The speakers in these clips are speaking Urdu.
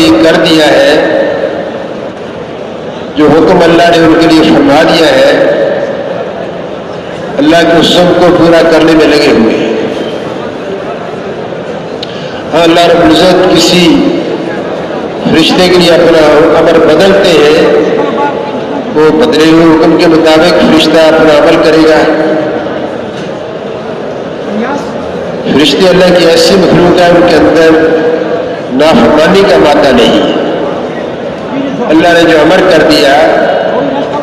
بھی کر دیا ہے، جو حکم اللہ نے ان کے لیے فرما دیا ہے، اللہ کے حکم کو پورا کرنے میں لگے ہوئے ہیں۔ ہاں، اللہ رب العزت کسی فرشتے کے لیے اپنا امر بدلتے ہیں، وہ بدلے ہوئے حکم کے مطابق فرشتہ اپنا عمل کرے گا۔ فرشتے اللہ کی ایسی مخلوق ہے، ان کے اندر نافرمانی کا مادہ نہیں ہے۔ اللہ نے جو امر کر دیا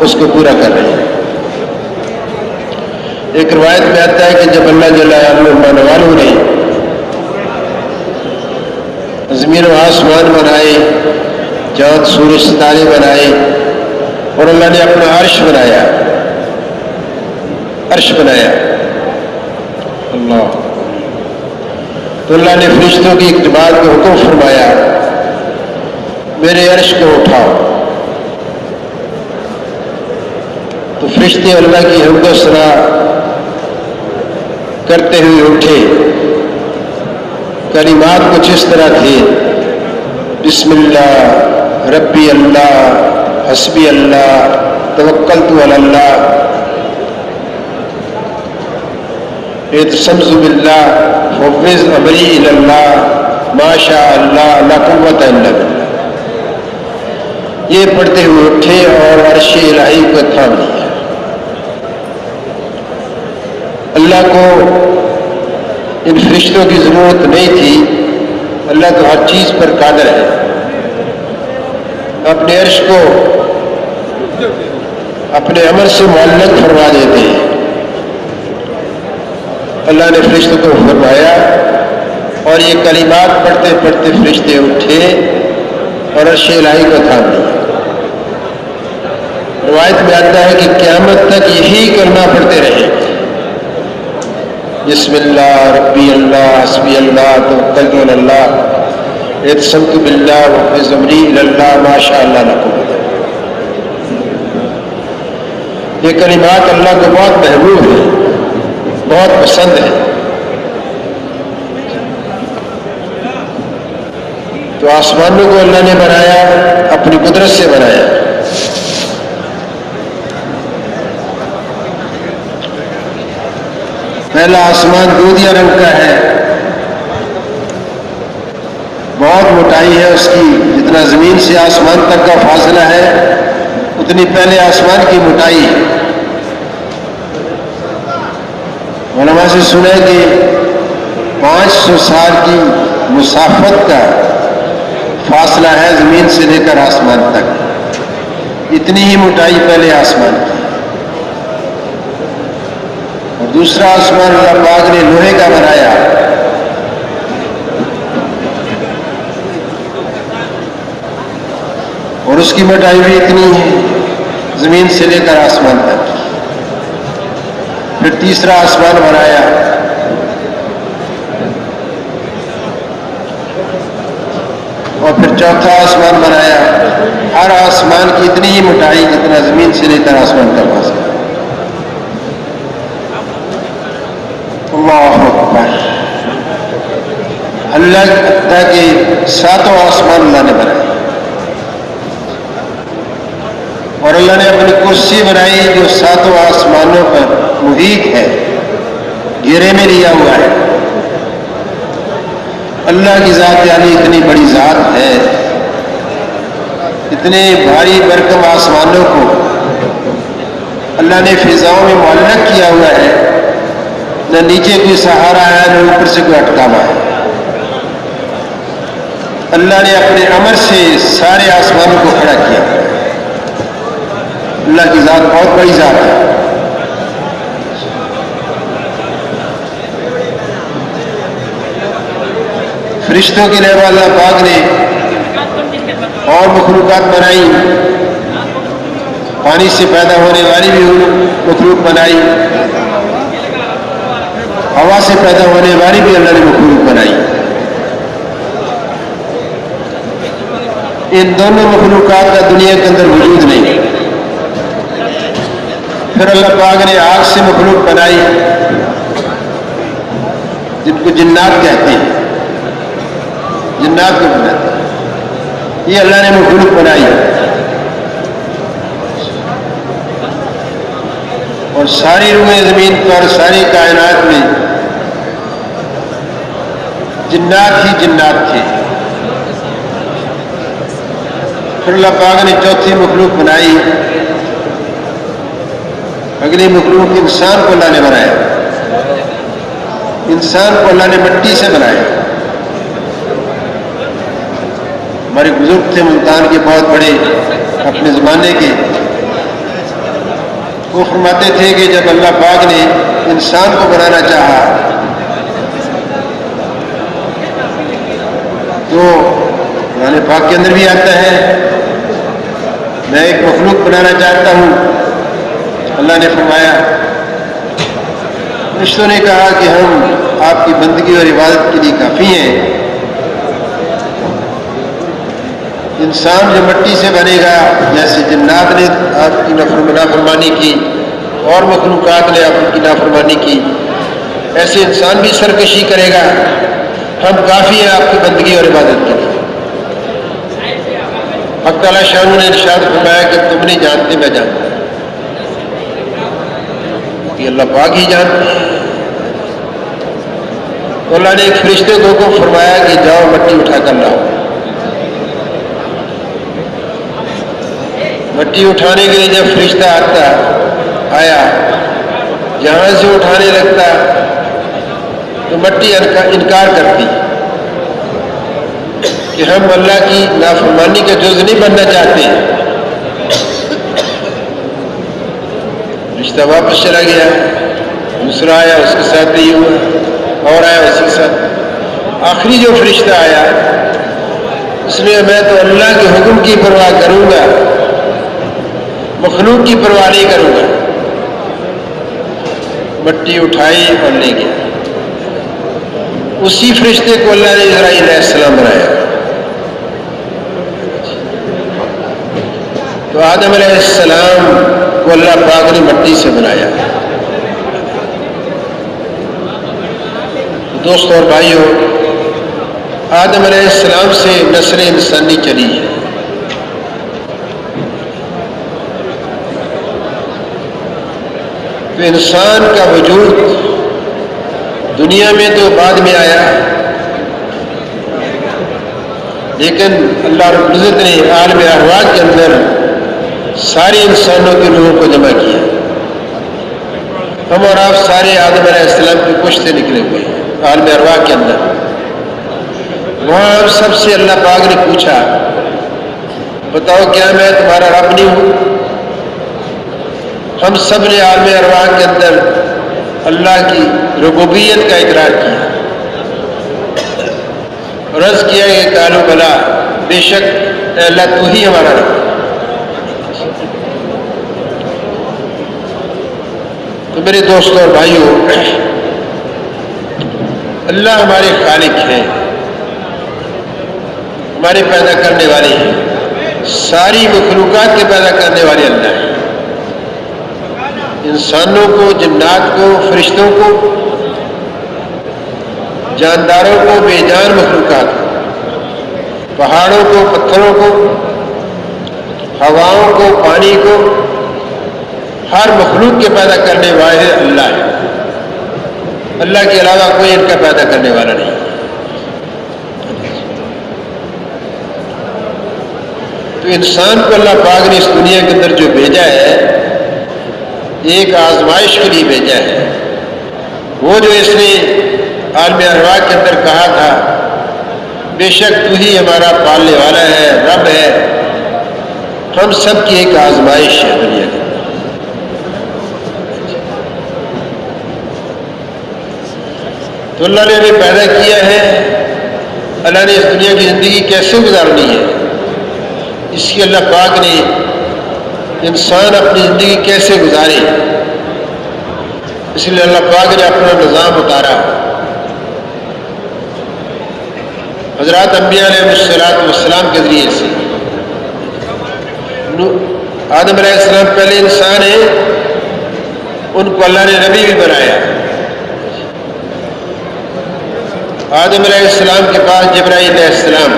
اس کو پورا کر رہے ہیں۔ ایک روایت میں آتا ہے کہ جب اللہ جل وعلا والوں نے زمین و آسمان بنائے، چاند سورج ستارے بنائے، اور اللہ نے اپنا عرش بنایا، اللہ، تو اللہ نے فرشتوں کی ایک جماعت کو حکم فرمایا، میرے عرش کو اٹھاؤ۔ تو فرشتے اللہ کی حمد و ثنا کرتے ہوئے اٹھے۔ کلمات کچھ اس طرح تھے: بسم اللہ، ربی اللہ، حسبی اللہ، توکلت علی اللہ، اعتصمت باللہ، فوض امری الی اللہ، ما شاء اللہ، لا قوت الا باللہ۔ یہ پڑھتے ہوئے اٹھے اور عرش الہی کو تھام لیا۔ اللہ کو ان فرشتوں کی ضرورت نہیں تھی، اللہ تو ہر چیز پر قادر ہے، اپنے عرش کو اپنے امر سے معلق فرما دیتے ہیں۔ اللہ نے فرشتوں کو فرمایا، اور یہ کلمات پڑھتے پڑھتے فرشتے اٹھے اور عرش الہی کو تھام لیا۔ روایت میں آتا ہے کہ قیامت تک یہی کرنا پڑتے رہے، بسم اللہ، ربی اللہ، حسبی اللہ، توکلت علی اللہ، اعتصمت باللہ، وفوض امری الی اللہ، ما شاء اللہ لا قوت۔ یہ کلمات اللہ کو بہت محبوب ہیں، بہت پسند ہے۔ تو آسمانوں کو اللہ نے بنایا، اپنی قدرت سے بنایا۔ پہلا آسمان دودھیا رنگ کا ہے، بہت موٹائی ہے اس کی، جتنا زمین سے آسمان تک کا فاصلہ ہے اتنی پہلے آسمان کی موٹائی ہے۔ علماء سے سنا کہ 500 سال کی مسافت کا فاصلہ ہے زمین سے لے کر آسمان تک، اتنی ہی موٹائی پہلے آسمان کی۔ اور دوسرا آسمان اللہ پاک نے لوہے کا بنایا، اور اس کی موٹائی بھی اتنی ہے زمین سے لے کر آسمان تک۔ پھر تیسرا آسمان بنایا، اور پھر چوتھا آسمان بنایا۔ ہر آسمان کی اتنی ہی موٹائی جتنا زمین سے لے کر آسمان کا فاصلہ۔ اللہ اکبر۔ اللہ کے 7 آسمان اللہ نے بنائے، اور اللہ نے اپنی کرسی بنائی جو 7 آسمانوں پر محیط ہے، گھیرے میں لیا ہوا ہے۔ اللہ کی ذات یعنی اتنی بڑی ذات ہے، اتنے بھاری بھرکم آسمانوں کو اللہ نے فضاؤں میں معلق کیا ہوا ہے، نہ نیچے کوئی سہارا ہے نہ اوپر سے کوئی اٹکاوا ہے۔ اللہ نے اپنے امر سے سارے آسمانوں کو کھڑا کیا۔ اللہ کی ذات بہت بڑی ذات ہے۔ فرشتوں کے علاوہ اللہ پاک نے اور مخلوقات بنائی، پانی سے پیدا ہونے والی بھی مخلوق بنائی، ہوا سے پیدا ہونے والی بھی اللہ نے مخلوق بنائی۔ ان دونوں مخلوقات کا دنیا کے اندر وجود نہیں۔ پھر اللہ پاک نے آگ سے مخلوق بنائی جن کو جنات کہتے ہیں، جنات کو بناتے ہیں۔ یہ اللہ نے مخلوق بنائی اور ساری روئیں زمین پر ساری کائنات میں جنات ہی جنات تھے. پھر اللہ پاک نے چوتھی مخلوق بنائی. اگلی مخلوق انسان کو اللہ نے بنایا. انسان کو اللہ نے مٹی سے بنایا. ہمارے بزرگ تھے ملتان کے بہت بڑے اپنے زمانے کے، وہ فرماتے تھے کہ جب اللہ پاک نے انسان کو بنانا چاہا تو قرآن پاک کے اندر بھی آتا ہے میں ایک مخلوق بنانا چاہتا ہوں. اللہ نے فرمایا، فرشتوں نے کہا کہ ہم آپ کی بندگی اور عبادت کے لیے کافی ہیں. انسان جو مٹی سے بنے گا، جیسے جنات نے آپ کی نافرمانی کی اور مخلوقات نے آپ کی نافرمانی کی، ایسے انسان بھی سرکشی کرے گا. ہم کافی ہیں آپ کی بندگی اور عبادت کے لیے. حق تعالیٰ شاہ نے ارشاد فرمایا کہ تم نہیں جانتے، میں جانتا ہوں. کہ اللہ پاک ہی جانتے ہیں. تو اللہ نے ایک فرشتے کو فرمایا کہ جاؤ مٹی اٹھا کر لاؤ. مٹی اٹھانے کے لیے جب فرشتہ آیا جہاں سے اٹھانے لگتا تو مٹی انکار کرتی کہ ہم اللہ کی نافرمانی کا جز نہیں بننا چاہتے. فرشتہ واپس چلا گیا. دوسرا آیا، اس کے ساتھ بھی ہوا، اور آیا اسی کے ساتھ. آخری جو فرشتہ آیا اس میں میں تو اللہ کے حکم کی پرواہ کروں گا، مخلوق کی پرواہ نہیں کروں گا. مٹی اٹھائی اور لے گیا. اسی فرشتے کو اللہ نے اسرائیل علیہ السلام بنایا. تو آدم علیہ السلام کو اللہ پاک نے مٹی سے بنایا. دوستوں اور بھائیوں، آدم علیہ السلام سے نسل انسانی چلی ہے. تو انسان کا وجود دنیا میں تو بعد میں آیا، لیکن اللہ رب العزت نے عالم ارواح کے اندر سارے انسانوں کے روحوں کو جمع کیا. ہم اور آپ سارے آدم علیہ السلام کے کچھ سے نکلے ہوئے ہیں عالم ارواح کے اندر. وہاں ہم سب سے اللہ پاک نے پوچھا، بتاؤ کیا میں تمہارا رب نہیں ہوں؟ ہم سب نے عالم ارواح کے اندر اللہ کی ربوبیت کا اقرار کیا اور عرض کیا کہ قالوا بلا، بے شک اے اللہ تو ہی ہمارا رب. تو میرے دوستوں اور بھائیوں، اللہ ہمارے خالق ہیں، ہمارے پیدا کرنے والے ہیں. ساری مخلوقات کے پیدا کرنے والے اللہ ہیں. انسانوں کو، جنات کو، فرشتوں کو، جانداروں کو، بے جان مخلوقات کو، پہاڑوں کو، پتھروں کو، ہواؤں کو، پانی کو، ہر مخلوق کے پیدا کرنے والے اللہ ہے. اللہ کے علاوہ کوئی ان کا پیدا کرنے والا نہیں. تو انسان کو اللہ پاک نے اس دنیا کے اندر جو بھیجا ہے، ایک آزمائش کے لیے بھیجا ہے. وہ جو اس نے عالم ارواح کے اندر کہا تھا، بے شک تو ہی ہمارا پالنے والا ہے، رب ہے، ہم سب کی ایک آزمائش ہے دنیا کے اندر. تو اللہ نے ہمیں پیدا کیا ہے. اللہ نے اس دنیا کی زندگی کیسے گزارنی ہے، اس کی اللہ پاک نے انسان اپنی زندگی کیسے گزارے، اس لیے اللہ پاک نے اپنا نظام اتارا. حضرات انبیاء علیہ السلام کے ذریعے سے. آدم علیہ السلام پہلے انسان ہیں، ان کو اللہ نے نبی بھی بنایا. آدم علیہ السلام کے پاس جبرائیل علیہ السلام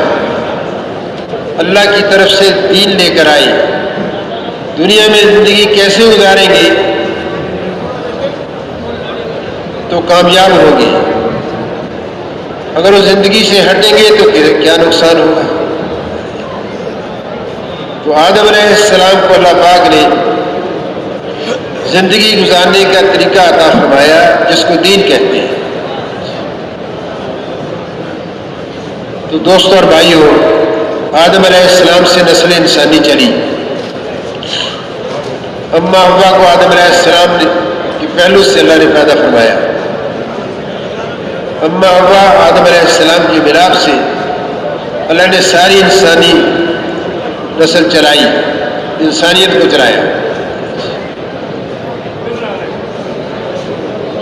اللہ کی طرف سے دین لے کر آئے، دنیا میں زندگی کیسے گزاریں گے تو کامیاب ہوں گے، اگر وہ زندگی سے ہٹیں گے تو پھر کیا نقصان ہوگا؟ تو آدم علیہ السلام کو اللہ پاک نے زندگی گزارنے کا طریقہ عطا فرمایا جس کو دین کہتے ہیں۔ تو دوستوں اور بھائیوں، آدم علیہ السلام سے نسل انسانی چلی۔ اماں حوا کو آدم علیہ السلام کے پہلو سے اللہ نے پیدا فرمایا۔ اماں حوا آدم علیہ السلام کی ملاپ سے اللہ نے ساری انسانی نسل چلائی، انسانیت کو چلایا۔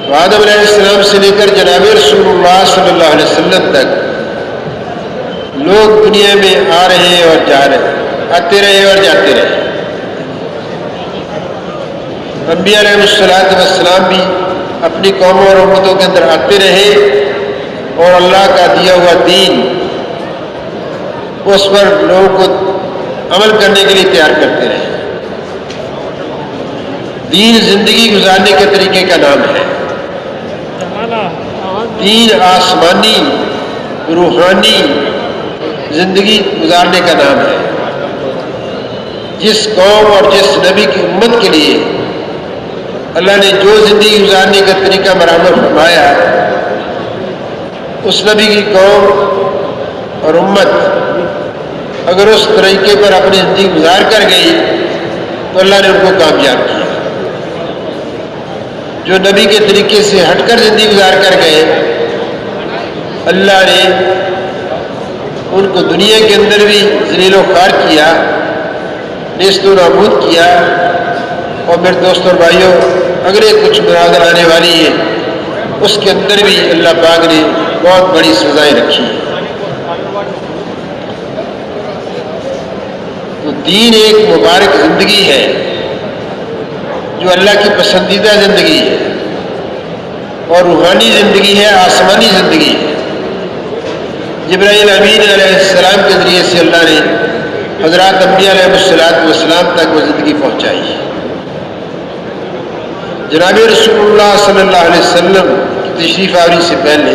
تو آدم علیہ السلام سے لے کر جناب رسول اللہ صلی اللہ علیہ وسلم تک لوگ دنیا میں آ رہے اور جا رہے، آتے رہے اور جاتے رہے۔ انبیاء علیہ السلام بھی اپنی قوموں اور امتوں کے اندر آتے رہے اور اللہ کا دیا ہوا دین اس پر لوگوں کو عمل کرنے کے لیے تیار کرتے رہے۔ دین زندگی گزارنے کے طریقے کا نام ہے۔ دین آسمانی روحانی زندگی گزارنے کا نام ہے۔ جس قوم اور جس نبی کی امت کے لیے اللہ نے جو زندگی گزارنے کا طریقہ برآمد فرمایا، اس نبی کی قوم اور امت اگر اس طریقے پر اپنی زندگی گزار کر گئی تو اللہ نے ان کو کامیاب کیا۔ جو نبی کے طریقے سے ہٹ کر زندگی گزار کر گئے، اللہ نے ان کو دنیا کے اندر بھی ذلیل و خوار کیا، نیست و نابود کیا۔ اور میرے دوستوں اور بھائیوں، اگلے کچھ برادر آنے والی ہے، اس کے اندر بھی اللہ پاک نے بہت بڑی سزائیں رکھی ہیں۔ تو دین ایک مبارک زندگی ہے جو اللہ کی پسندیدہ زندگی ہے، اور روحانی زندگی ہے، آسمانی زندگی ہے۔ جبرائیل امین علیہ السلام کے ذریعے سے اللہ نے حضرات انبیاء علیہ السلام تک وہ زندگی پہنچائی ہے۔ جناب رسول اللہ صلی اللہ علیہ وسلم کی تشریف آوری سے پہلے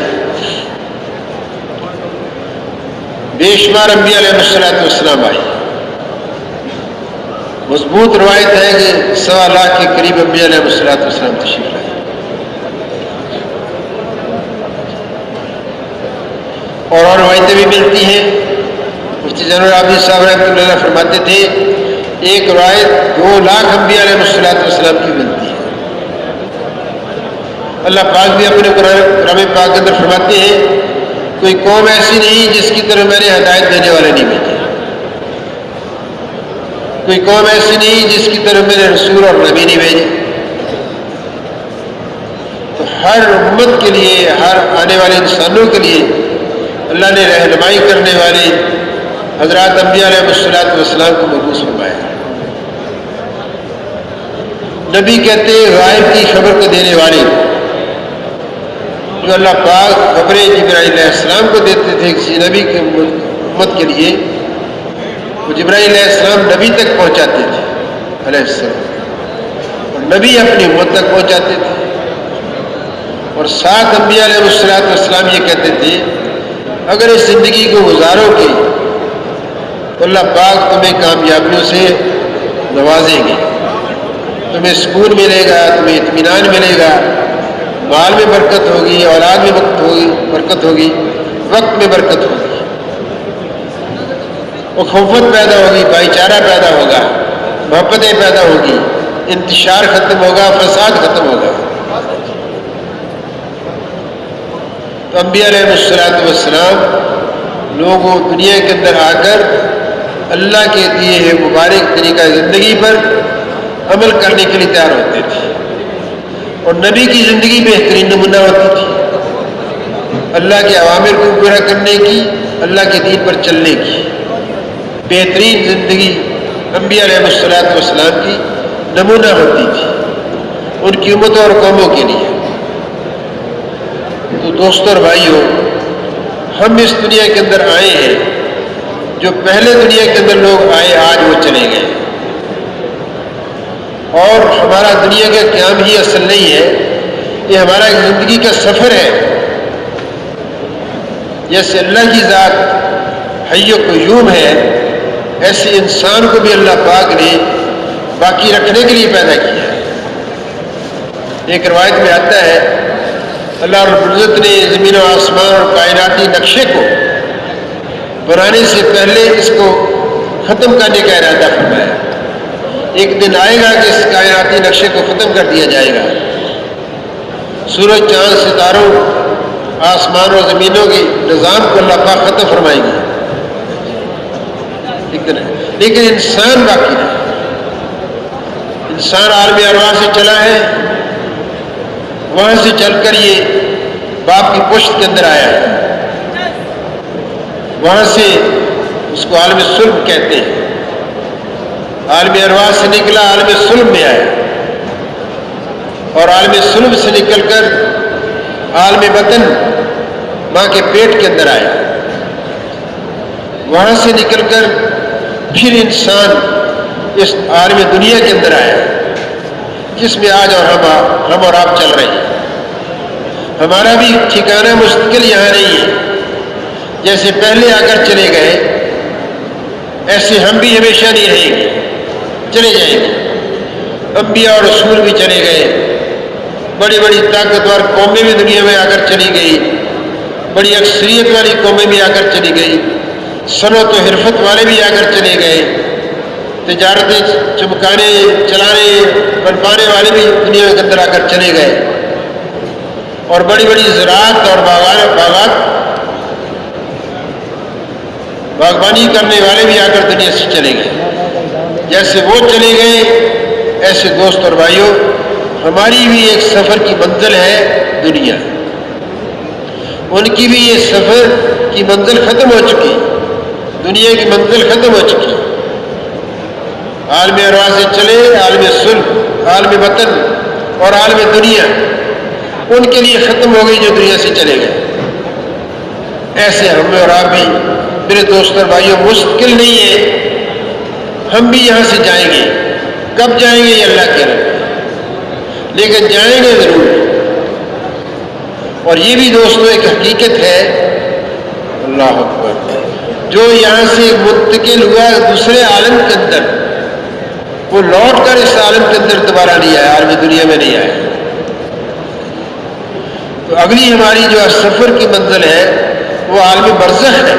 بے شمار انبیاء علیہ السلام آئے۔ مضبوط روایت ہے کہ 1.25 لاکھ کے قریب انبیاء علیہ السلام تشریف لائے۔ اور روایتیں بھی ملتی ہیں۔ مفتی جنرل عابد صاحب رحمۃ اللہ علیہ فرماتے تھے ایک روایت 2 لاکھ انبیاء علیہ السلام کی ملتی ہے۔ اللہ پاک بھی اپنے قرآن پاک کے اندر فرماتے ہیں کوئی قوم ایسی نہیں جس کی طرف میں نے ہدایت دینے والے نہیں بھیجے، کوئی قوم ایسی نہیں جس کی طرف میں نے رسول اور نبی نہیں بھیجے۔ تو ہر امت کے لیے، ہر آنے والے انسانوں کے لیے اللہ نے رہنمائی کرنے والے حضرات انبیاء علیہ السلام کو مبعوث فرمایا۔ نبی کہتے غائب کی خبر کو دینے والے، جو اللہ پاک خبریں جبرائیل علیہ السلام کو دیتے تھے کسی نبی کی امت کے لیے، وہ جبرائیل علیہ السلام نبی تک پہنچاتے تھے علیہ السلام، اور نبی اپنی امت تک پہنچاتے تھے۔ اور 7 انبیاء علیہ السلام یہ کہتے تھے اگر اس زندگی کو گزارو گے تو اللہ پاک تمہیں کامیابیوں سے نوازیں گے، تمہیں سکون ملے گا، تمہیں اطمینان ملے گا، مال میں برکت ہوگی، اولاد میں برکت ہوگی، وقت میں برکت ہوگی، اخوت پیدا ہوگی، بھائی چارہ پیدا ہوگا، محبتیں پیدا ہوگی، انتشار ختم ہوگا، فساد ختم ہوگا۔ تو انبیاء علیہ السلام لوگوں دنیا کے اندر آ کر اللہ کے دیے ہوئے مبارک طریقہ زندگی پر عمل کرنے کے لیے تیار ہوتے تھے، اور نبی کی زندگی بہترین نمونہ ہوتی تھی اللہ کے اوامر کو پورا کرنے کی، اللہ کے دین پر چلنے کی۔ بہترین زندگی انبیاء علیہ السلام کی نمونہ ہوتی تھی ان کی امتوں اور قوموں کے لیے۔ تو دوستوں اور بھائیوں، ہم اس دنیا کے اندر آئے ہیں جو پہلے دنیا کے اندر لوگ آئے آج وہ چلے گئے، اور ہمارا دنیا کا قیام ہی اصل نہیں ہے، یہ ہمارا ایک زندگی کا سفر ہے۔ جیسے اللہ کی ذات حی و قیوم ہے، ایسے انسان کو بھی اللہ پاک نے باقی رکھنے کے لیے پیدا کیا ہے۔ ایک روایت میں آتا ہے اللہ رب العزت نے زمین و آسمان اور کائناتی نقشے کو بنانے سے پہلے اس کو ختم کرنے کا ارادہ فرمایا۔ ایک دن آئے گا کہ اس کائناتی نقشے کو ختم کر دیا جائے گا، سورج چاند ستاروں آسمان و زمینوں کے نظام کو اللہ پاک ختم فرمائیں گے، لیکن انسان باقی ہے۔ انسان عالم ارواح سے چلا ہے، وہاں سے چل کر یہ باپ کی پشت کے اندر آیا ہے، وہاں سے اس کو عالم صلب کہتے ہیں۔ عالم ارواح سے نکلا عالم صلب میں آیا، اور عالم صلب سے نکل کر عالم بطن ماں کے پیٹ کے اندر آیا، وہاں سے نکل کر پھر انسان اس عالم دنیا کے اندر آیا جس میں آج اور ہم اور آپ چل رہے ہیں۔ ہمارا بھی ٹھکانہ مستقل یہاں نہیں ہے، جیسے پہلے آ کر چلے گئے ایسے ہم بھی ہمیشہ نہیں رہیں گے، چلے جائیں گے۔ انبیاء اور رسول بھی چلے گئے، بڑی بڑی طاقتور قومیں بھی دنیا میں آ کر چلی گئی، بڑی اکثریت والی قومیں بھی آ کر چلی گئی، صنعت و حرفت والے بھی آ کر چلے گئے، تجارتیں چمکانے چلانے بنپانے والے بھی دنیا کے اندر آ کر چلے گئے، اور بڑی بڑی زراعت اور باغبانی کرنے والے بھی آ کر دنیا سے چلے گئے۔ جیسے وہ چلے گئے ایسے دوست اور بھائیوں ہماری بھی ایک سفر کی منزل ہے دنیا، ان کی بھی یہ سفر کی منزل ختم ہو چکی، دنیا کی منزل ختم ہو چکی۔ عالم ارواح سے چلے عالم صلب، عالم بطن اور عالم دنیا ان کے لیے ختم ہو گئی جو دنیا سے چلے گئے۔ ایسے ہم اور آپ بھی میرے دوست اور بھائیوں مستقل نہیں ہے، ہم بھی یہاں سے جائیں گے۔ کب جائیں گے یہ اللہ کے علم، لیکن جائیں گے ضرور۔ اور یہ بھی دوستوں ایک حقیقت ہے، اللہ اکبر، جو یہاں سے منتقل ہوا دوسرے عالم کے اندر، وہ لوٹ کر اس عالم کے اندر دوبارہ نہیں آیا، عالم دنیا میں نہیں آیا۔ تو اگلی ہماری جو سفر کی منزل ہے وہ عالم برزخ ہے،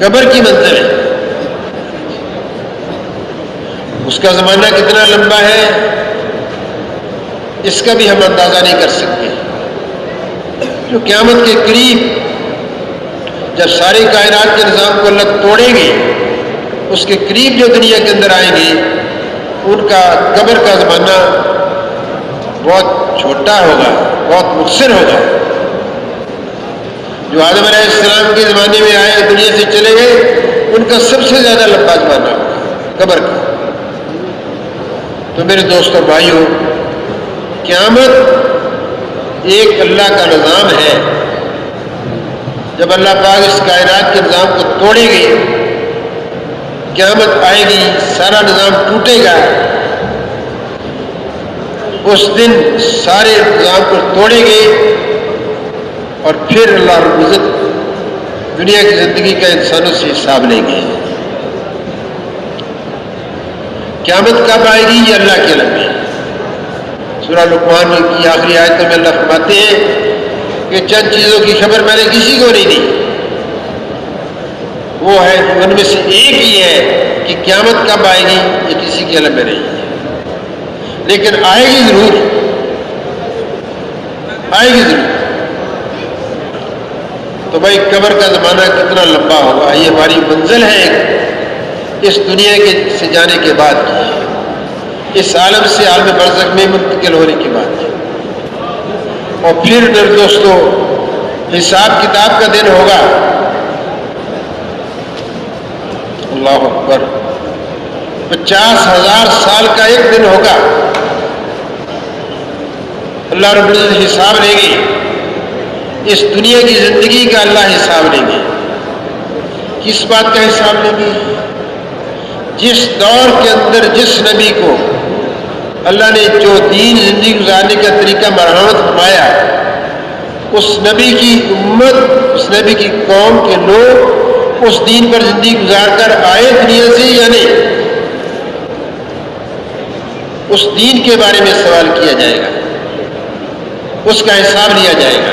قبر کی منزل ہے۔ اس کا زمانہ کتنا لمبا ہے اس کا بھی ہم اندازہ نہیں کر سکتے۔ جو قیامت کے قریب جب ساری کائنات کے نظام کو اللہ توڑیں گے، اس کے قریب جو دنیا کے اندر آئیں گے ان کا قبر کا زمانہ بہت چھوٹا ہوگا، بہت مختصر ہوگا۔ جو آدم علیہ السلام کے زمانے میں آئے دنیا سے چلے گئے ان کا سب سے زیادہ لمبا زمانہ ہوگا قبر کا۔ تو میرے دوست اور بھائیوں، قیامت ایک اللہ کا نظام ہے۔ جب اللہ پاک اس کائنات کے نظام کو توڑے گی، قیامت آئے گی، سارا نظام ٹوٹے گا، اس دن سارے نظام کو توڑیں گے اور پھر اللہ رب العزت دنیا کی زندگی کا انسانوں سے حساب لیں گے۔ قیامت کب آئے گی یہ اللہ کے علم ہے۔ سورہ لقمان کی آخری آیتوں میں اللہ فرماتے ہیں کہ چند چیزوں کی خبر میں نے کسی کو نہیں دی، وہ ہے ان میں سے ایک ہی ہے کہ قیامت کب آئے گی یہ کسی کے علم میں نہیں ہے، لیکن آئے گی ضرور، آئے گی ضرور۔ تو بھائی قبر کا زمانہ کتنا لمبا ہوگا، یہ ہماری منزل ہے اس دنیا کے سے جانے کے بعد کی، اس عالم سے عالم برزخ میں منتقل ہونے کے بعد۔ اور پھر میرے دوستو حساب کتاب کا دن ہوگا، اللہ اکبر، 50,000 سال کا ایک دن ہوگا۔ اللہ رب العزت حساب لیں گے، اس دنیا کی زندگی کا اللہ حساب لیں گے۔ کس بات کا حساب لیں گے؟ جس دور کے اندر جس نبی کو اللہ نے جو دین زندگی گزارنے کا طریقہ مرحمت فرمایا، اس نبی کی امت، اس نبی کی قوم کے لوگ اس دین پر زندگی گزار کر آئے دنیا سے یا نہیں، اس دین کے بارے میں سوال کیا جائے گا، اس کا حساب لیا جائے گا۔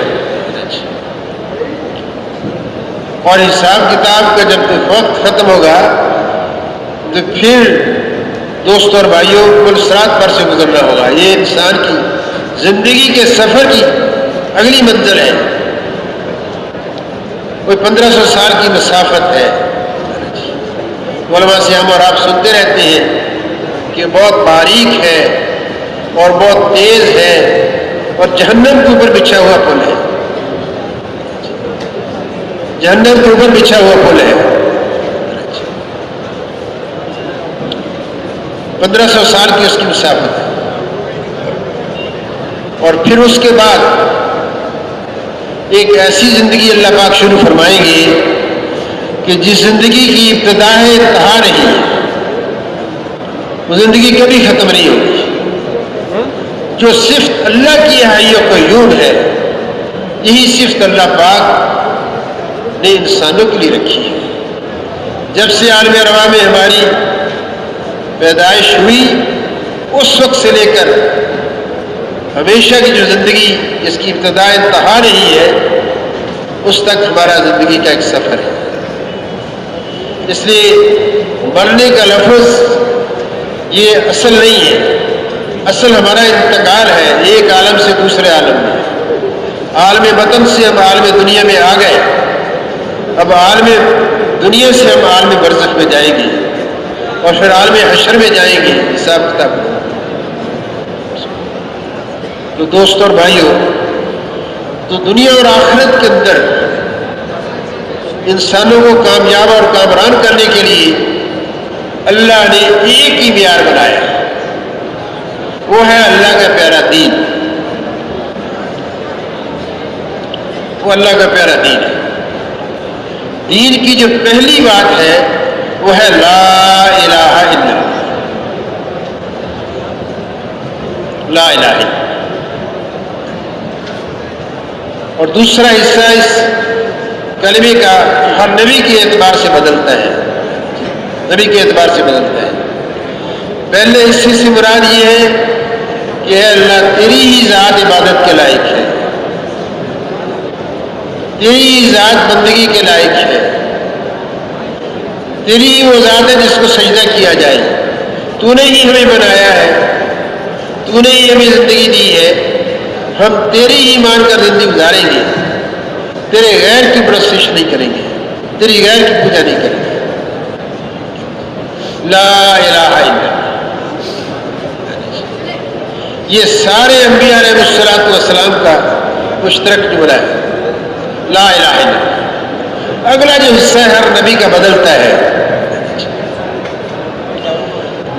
اور حساب کتاب کا جب وقت ختم ہوگا تو پھر دوستوں اور بھائیوں کل صراط پر سے گزرنا ہوگا۔ یہ انسان کی زندگی کے سفر کی اگلی منزل ہے، کوئی 1500 سال کی مسافت ہے۔ علماء سے ہم اور آپ سنتے رہتے ہیں کہ بہت باریک ہے اور بہت تیز ہے اور جہنم کے اوپر بچھا ہوا پل ہے، جہنم کے اوپر بچھا ہوا پل ہے۔ 1500 سال کی اس کی مسافت ہے، اور پھر اس کے بعد ایک ایسی زندگی اللہ پاک شروع فرمائیں گے کہ جس زندگی کی ابتدا ہے انتہا نہیں ہے، وہ زندگی کبھی ختم نہیں ہوگی، جو صفت اللہ کی حی و قیوم ہے، یہی صفت اللہ پاک نے انسانوں کے لیے رکھی ہے۔ جب سے عالم ارواح میں ہماری پیدائش ہوئی اس وقت سے لے کر ہمیشہ کی جو زندگی جس کی ابتدا انتہا نہیں ہے، اس تک ہمارا زندگی کا ایک سفر ہے۔ اس لیے مرنے کا لفظ یہ اصل نہیں ہے، اصل ہمارا انتقال ہے ایک عالم سے دوسرے عالم میں۔ عالم وطن سے ہم عالم دنیا میں آ گئے، اب عالم دنیا سے ہم عالم برزخ میں جائیں گے اور پھر عالم حشر میں جائیں گے حساب کتاب۔ تو دوستوں اور بھائیوں، تو دنیا اور آخرت کے اندر انسانوں کو کامیاب اور کامران کرنے کے لیے اللہ نے ایک ہی معیار بنایا، وہ ہے اللہ کا پیارا دین، وہ اللہ کا پیارا دین ہے۔ دین کی جو پہلی بات ہے وہ ہے لا الہ الا اللہ، لا الہ الا اللہ۔ اور دوسرا حصہ اس کلمے کا ہر نبی کے اعتبار سے بدلتا ہے، نبی کے اعتبار سے بدلتا ہے۔ پہلے حصے سے مراد یہ ہے کہ اے اللہ تیری ہی ذات عبادت کے لائق ہے، تیری ہی ذات بندگی کے لائق ہے، تیری ہی وہ ذات ہے جس کو سجدہ کیا جائے، تو نے ہی ہمیں بنایا ہے، تو نے ہی ہمیں زندگی دی ہے، ہم تیری ہی مان کر زندگی گزاریں گے، تیرے غیر کی پرستش نہیں کریں گے، تیری غیر کی پوجا نہیں کریں گے۔ لا الہ الا اللہ، یہ سارے انبیاء علیہ السلام کا مشترک جملہ ہے، لا الہ الا اللہ۔ اگلا جو حصہ ہے ہر نبی کا بدلتا ہے۔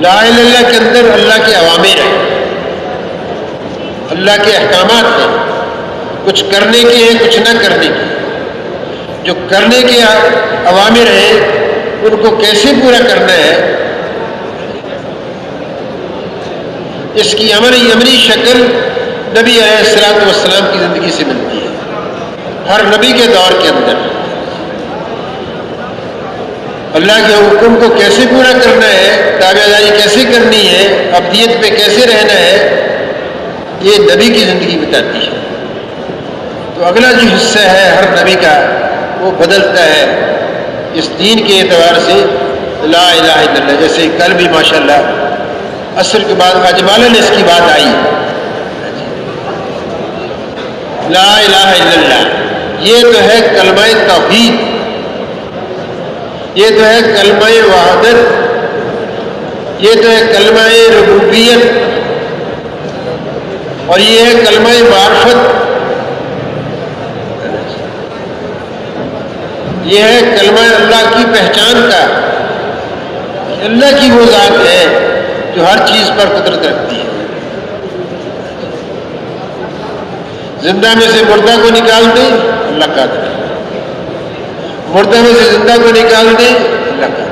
لا الہ الا اللہ کے اندر اللہ کے اوامر ہیں، اللہ کے احکامات ہیں، کچھ کرنے کے ہیں کچھ نہ کرنے کے۔ جو کرنے کے اوامر ہیں ان کو کیسے پورا کرنا ہے، اس کی عملی شکل نبی علیہ السلام کی زندگی سے ملتی ہے۔ ہر نبی کے دور کے اندر اللہ کے حکم کو کیسے پورا کرنا ہے، تابع داری کیسے کرنی ہے، عبدیت پہ کیسے رہنا ہے، یہ نبی کی زندگی بتاتی ہے۔ تو اگلا جو حصہ ہے ہر نبی کا وہ بدلتا ہے اس دین کے اعتبار سے، لا الہ الا اللہ۔ جیسے کل بھی ماشاءاللہ عصر کے بعد اجمالاً اس کی بات آئی، لا الہ الا اللہ، یہ تو ہے کلمہ توحید، یہ تو ہے کلمہ وحدت، یہ تو ہے کلمہ ربوبیت، اور یہ ہے کلمہ معرفت، یہ ہے کلمہ اللہ کی پہچان کا، اللہ کی وہ ذات ہے جو ہر چیز پر قدرت رکھتی ہے۔ زندہ میں سے مردہ کو نکال دے، اللہ قادر ہے۔ مردہ میں سے زندہ کو نکال دے اللہ کا،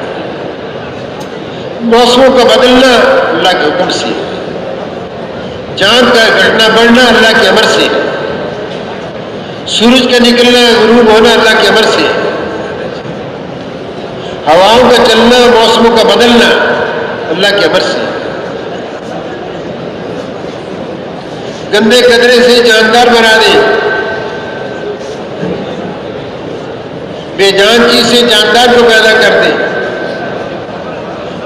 موسموں کا بدلنا اللہ کے حکم سے، چاند کا گھٹنا بڑھنا اللہ کے امر سے، سورج کا نکلنا غروب ہونا اللہ کے امر سے، ہواؤں کا چلنا موسموں کا بدلنا اللہ کے امر سے، گندے قطرے سے جاندار بنا دے، بے جان چیز سے جاندار کو پیدا کر دے،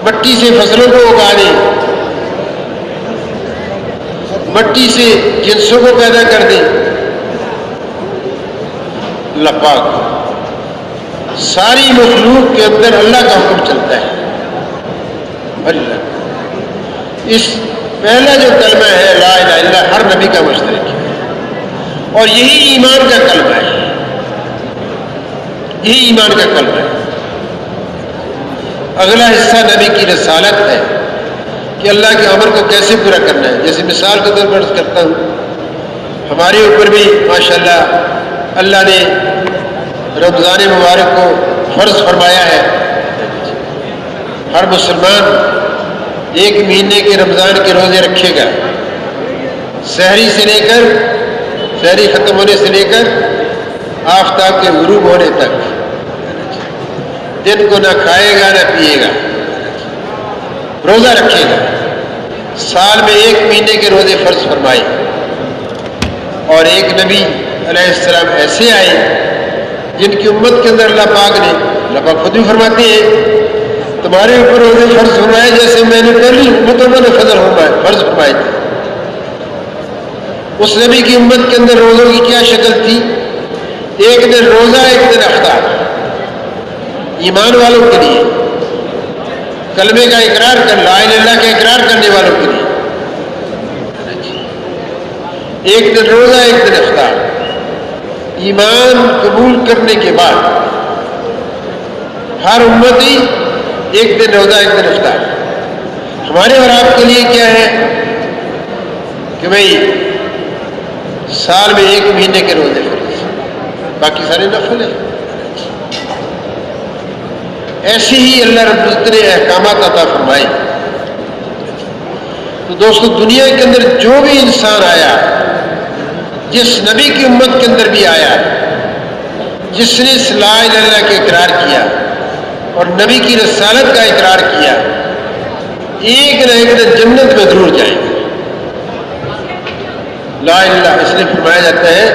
مٹی سے فصلوں کو اگا دے، مٹی سے جنسوں کو پیدا کر دے، اللہ پاک ساری مخلوق کے اندر اللہ کا حکم چلتا ہے۔ اللہ اس پہلا جو کلمہ ہے لا الہ الا اللہ ہر نبی کا مشترک ہے، اور یہی ایمان کا کلمہ ہے، یہی ایمان کا کلمہ ہے۔ اگلا حصہ نبی کی رسالت ہے کہ اللہ کے امر کو کیسے پورا کرنا ہے۔ جیسے مثال کے طور پر عرض کرتا ہوں، ہمارے اوپر بھی ماشاءاللہ اللہ نے رمضان مبارک کو فرض فرمایا ہے۔ ہر مسلمان ایک مہینے کے رمضان کے روزے رکھے گا، سحری سے لے کر سحری ختم ہونے سے لے کر آفتاب کے غروب ہونے تک، دن کو نہ کھائے گا نہ پیے گا، روزہ رکھے گا۔ سال میں ایک مہینے کے روزے فرض فرمائے، اور ایک نبی علیہ السلام ایسے آئے جن کی امت کے اندر اللہ پاک خود بھی فرماتے ہیں تمہارے اوپر روزے فرض فرمائے جیسے میں نے پہلی امتوں میں فرض فرمائے تھے۔ اس نبی کی امت کے اندر روزوں کی کیا شکل تھی؟ ایک دن روزہ ایک دن افطار، ایمان والوں کے لیے، کلمے کا اقرار کر لا الہ الا اللہ کا اقرار کرنے والوں کے لیے ایک دن روزہ ایک دن افطار۔ ایمان قبول کرنے کے بعد ہر امتی ایک دن روزہ ایک دن افطار۔ ہمارے اور آپ کے لیے کیا ہے کہ بھئی سال میں ایک مہینے کے روزے فرض، باقی سارے نفل ہیں۔ ایسے ہی اللہ رب العزت نے احکامات عطا فرمائے۔ تو دوستو دنیا کے اندر جو بھی انسان آیا، جس نبی کی امت کے اندر بھی آیا، جس نے لا الہ الا اللہ کا اقرار کیا اور نبی کی رسالت کا اقرار کیا، ایک نہ ایک دن جنت میں ضرور جائے گا۔ لا الہ الا اللہ اس لیے فرمایا جاتا ہے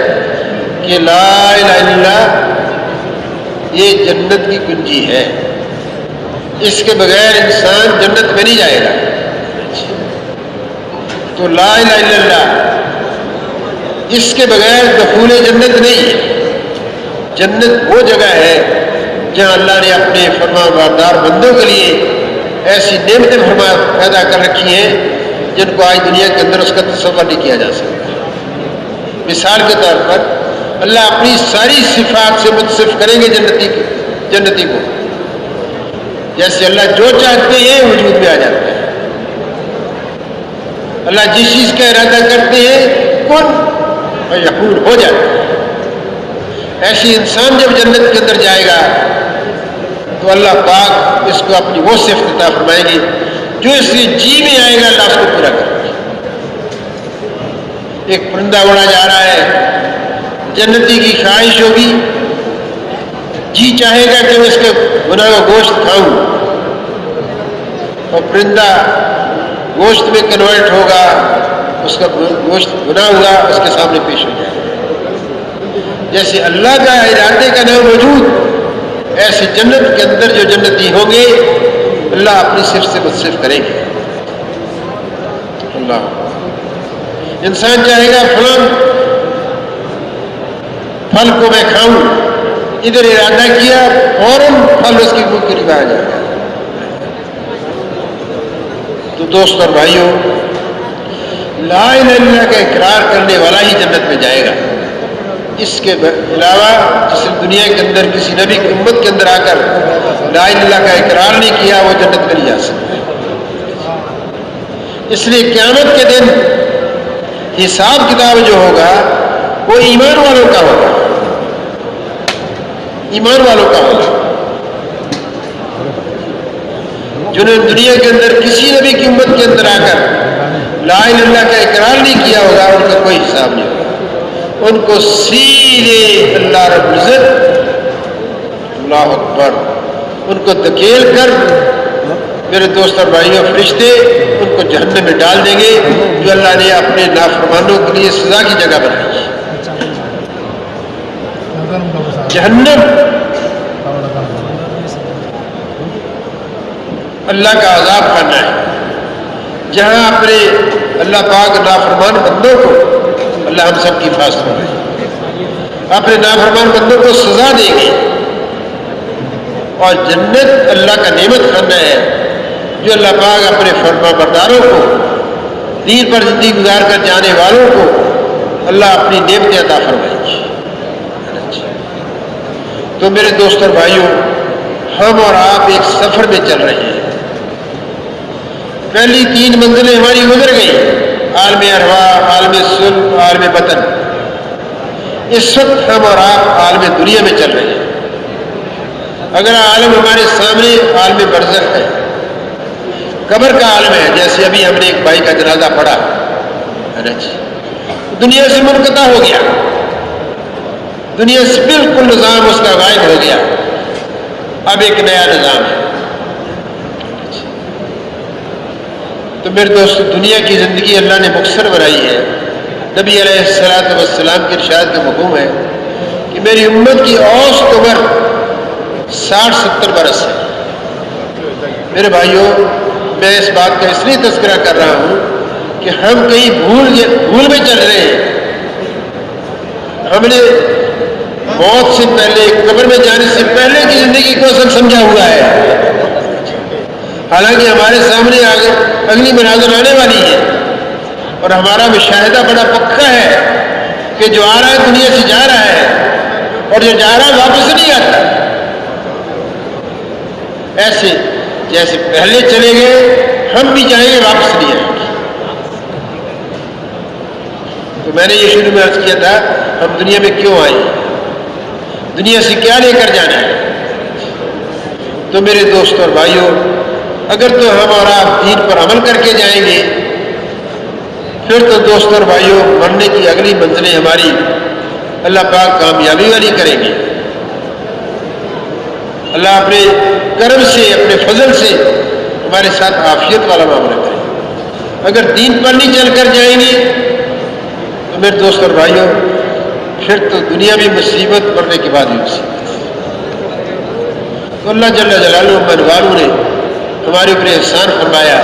کہ لا الہ الا اللہ یہ جنت کی کنجی ہے، اس کے بغیر انسان جنت میں نہیں جائے گا۔ تو لا الہ الا اللہ اس کے بغیر دخول جنت نہیں ہے۔ جنت وہ جگہ ہے جہاں اللہ نے اپنے فرما بردار بندوں کے لیے ایسی نعمتیں پیدا کر رکھی ہیں جن کو آج دنیا کے اندر اس کا تصور نہیں کیا جا سکتا۔ مثال کے طور پر اللہ اپنی ساری صفات سے متصف کریں گے جنتی کو، جیسے اللہ جو چاہتے ہیں وجود میں آ جاتا ہے۔ اللہ جس چیز کا ارادہ کرتے ہیں کن یکون ہو جاتا ہے۔ ایسی انسان جب جنت کے اندر جائے گا تو اللہ پاک اس کو اپنی وہ صفت عطا فرمائیں گے جو اس کے جی میں آئے گا، اللہ اس کو پورا کرے گا۔ ایک پرندہ اڑا جا رہا ہے، جنتی کی خواہش ہوگی، جی چاہے گا کہ میں اس کے گناہ کا گوشت کھاؤں، اور پرندہ گوشت میں کنورٹ ہوگا، اس کا گوشت گناہ ہوا اس کے سامنے پیش ہو جائے گا۔ جیسے اللہ کا ارادے کا نام موجود، ایسے جنت کے اندر جو جنتی ہوں گے اللہ اپنی صفت سے متصف کریں گے۔ اللہ انسان چاہے گا فلاں پھل کو میں کھاؤں، ادھر ارادہ کیا فوراً پھل اس کی منہ قریب آ جائے گا۔ تو دوست اور بھائیوں، لا الہ الا اللہ کا اقرار کرنے والا ہی جنت میں جائے گا۔ اس کے علاوہ جس نے دنیا کے اندر کسی نبی کی امت کے اندر آ کر لا الہ الا اللہ کا اقرار نہیں کیا وہ جنت میں نہیں جا سکتا۔ اس لیے قیامت کے دن حساب کتاب جو ہوگا وہ ایمان والوں کا ہوگا۔ ایمان والوں کا ہوگا، جنہوں نے دنیا کے اندر کسی نبی کی امت کے اندر آ کر لا الہ الا اللہ کا اقرار نہیں کیا ہوگا، ان کا کوئی حساب نہیں ہوگا، ان کو سیدھے اللہ رب العزت، اللہ اکبر، ان کو دھکیل کر میرے دوست اور بھائیوں فرشتے ان کو جہنم میں ڈال دیں گے، جو اللہ نے اپنے نافرمانوں کے لیے سزا کی جگہ بنائی ہے۔ جہنم اللہ کا عذاب کرنا ہے، جہاں اپنے اللہ پاک نافرمان بندوں کو، اللہ ہم سب کی حفاظت کرے، اپنے نافرمان بندوں کو سزا دیں گے، اور جنت اللہ کا نعمت خانہ ہے، جو اللہ پاک اپنے فرما برداروں کو، دین پر زندگی گزار کر جانے والوں کو اللہ اپنی نعمتیں عطا فرمائے گی۔ تو میرے دوست اور بھائیوں، ہم اور آپ ایک سفر میں چل رہے ہیں۔ پہلی 3 منزلیں ہماری گزر گئی، عالم ارواح، عالم صلب، عالم بطن۔ اس وقت ہم اور آپ عالم دنیا میں چل رہے ہیں۔ اگر عالم ہمارے سامنے عالم برزخ ہے، قبر کا عالم ہے، جیسے ابھی ہم نے ایک بھائی کا جنازہ پڑھا، دنیا سے منقطع ہو گیا، دنیا سے بالکل نظام اس کا غائب ہو گیا، اب ایک نیا نظام ہے۔ تو میرے دوست، دنیا کی زندگی اللہ نے مختصر بنائی ہے۔ نبی علیہ السلام کے ارشاد کا مفہوم ہے کہ میری امت کی اوسط عمر 60-70 برس ہے۔ میرے بھائیوں، میں اس بات کا اس لیے تذکرہ کر رہا ہوں کہ ہم کہیں بھول میں چل رہے ہیں۔ ہم نے موت سے پہلے، قبر میں جانے سے پہلے کی زندگی کو اصل سمجھا ہوا ہے، حالانکہ ہمارے سامنے اگلی مناظر آنے والی ہے، اور ہمارا مشاہدہ بڑا پکا ہے کہ جو آ رہا ہے دنیا سے جا رہا ہے، اور جو جا رہا ہے واپس نہیں آتا۔ ایسے جیسے پہلے چلے گئے، ہم بھی جائیں گے، واپس نہیں آئیں گے۔ تو میں نے یہ شروع میں عرض کیا تھا، ہم دنیا میں کیوں آئے، دنیا سے کیا لے کر جانا ہے۔ تو میرے دوست اور بھائیوں، اگر تو ہم اور آپ دین پر عمل کر کے جائیں گے، پھر تو دوست اور بھائیوں، مرنے کی اگلی منزلیں ہماری اللہ پاک کامیابی والی کریں گے۔ اللہ اپنے کرم سے، اپنے فضل سے ہمارے ساتھ عافیت والا معاملہ کرے۔ اگر دین پر نہیں چل کر جائیں گے تو میرے دوست اور بھائیوں، پھر تو دنیا میں مصیبت، مرنے کے بعد بھی مصیبت۔ تو اللہ جل جلالہ منوالوں نے ہمارے اوپر احسان فرمایا،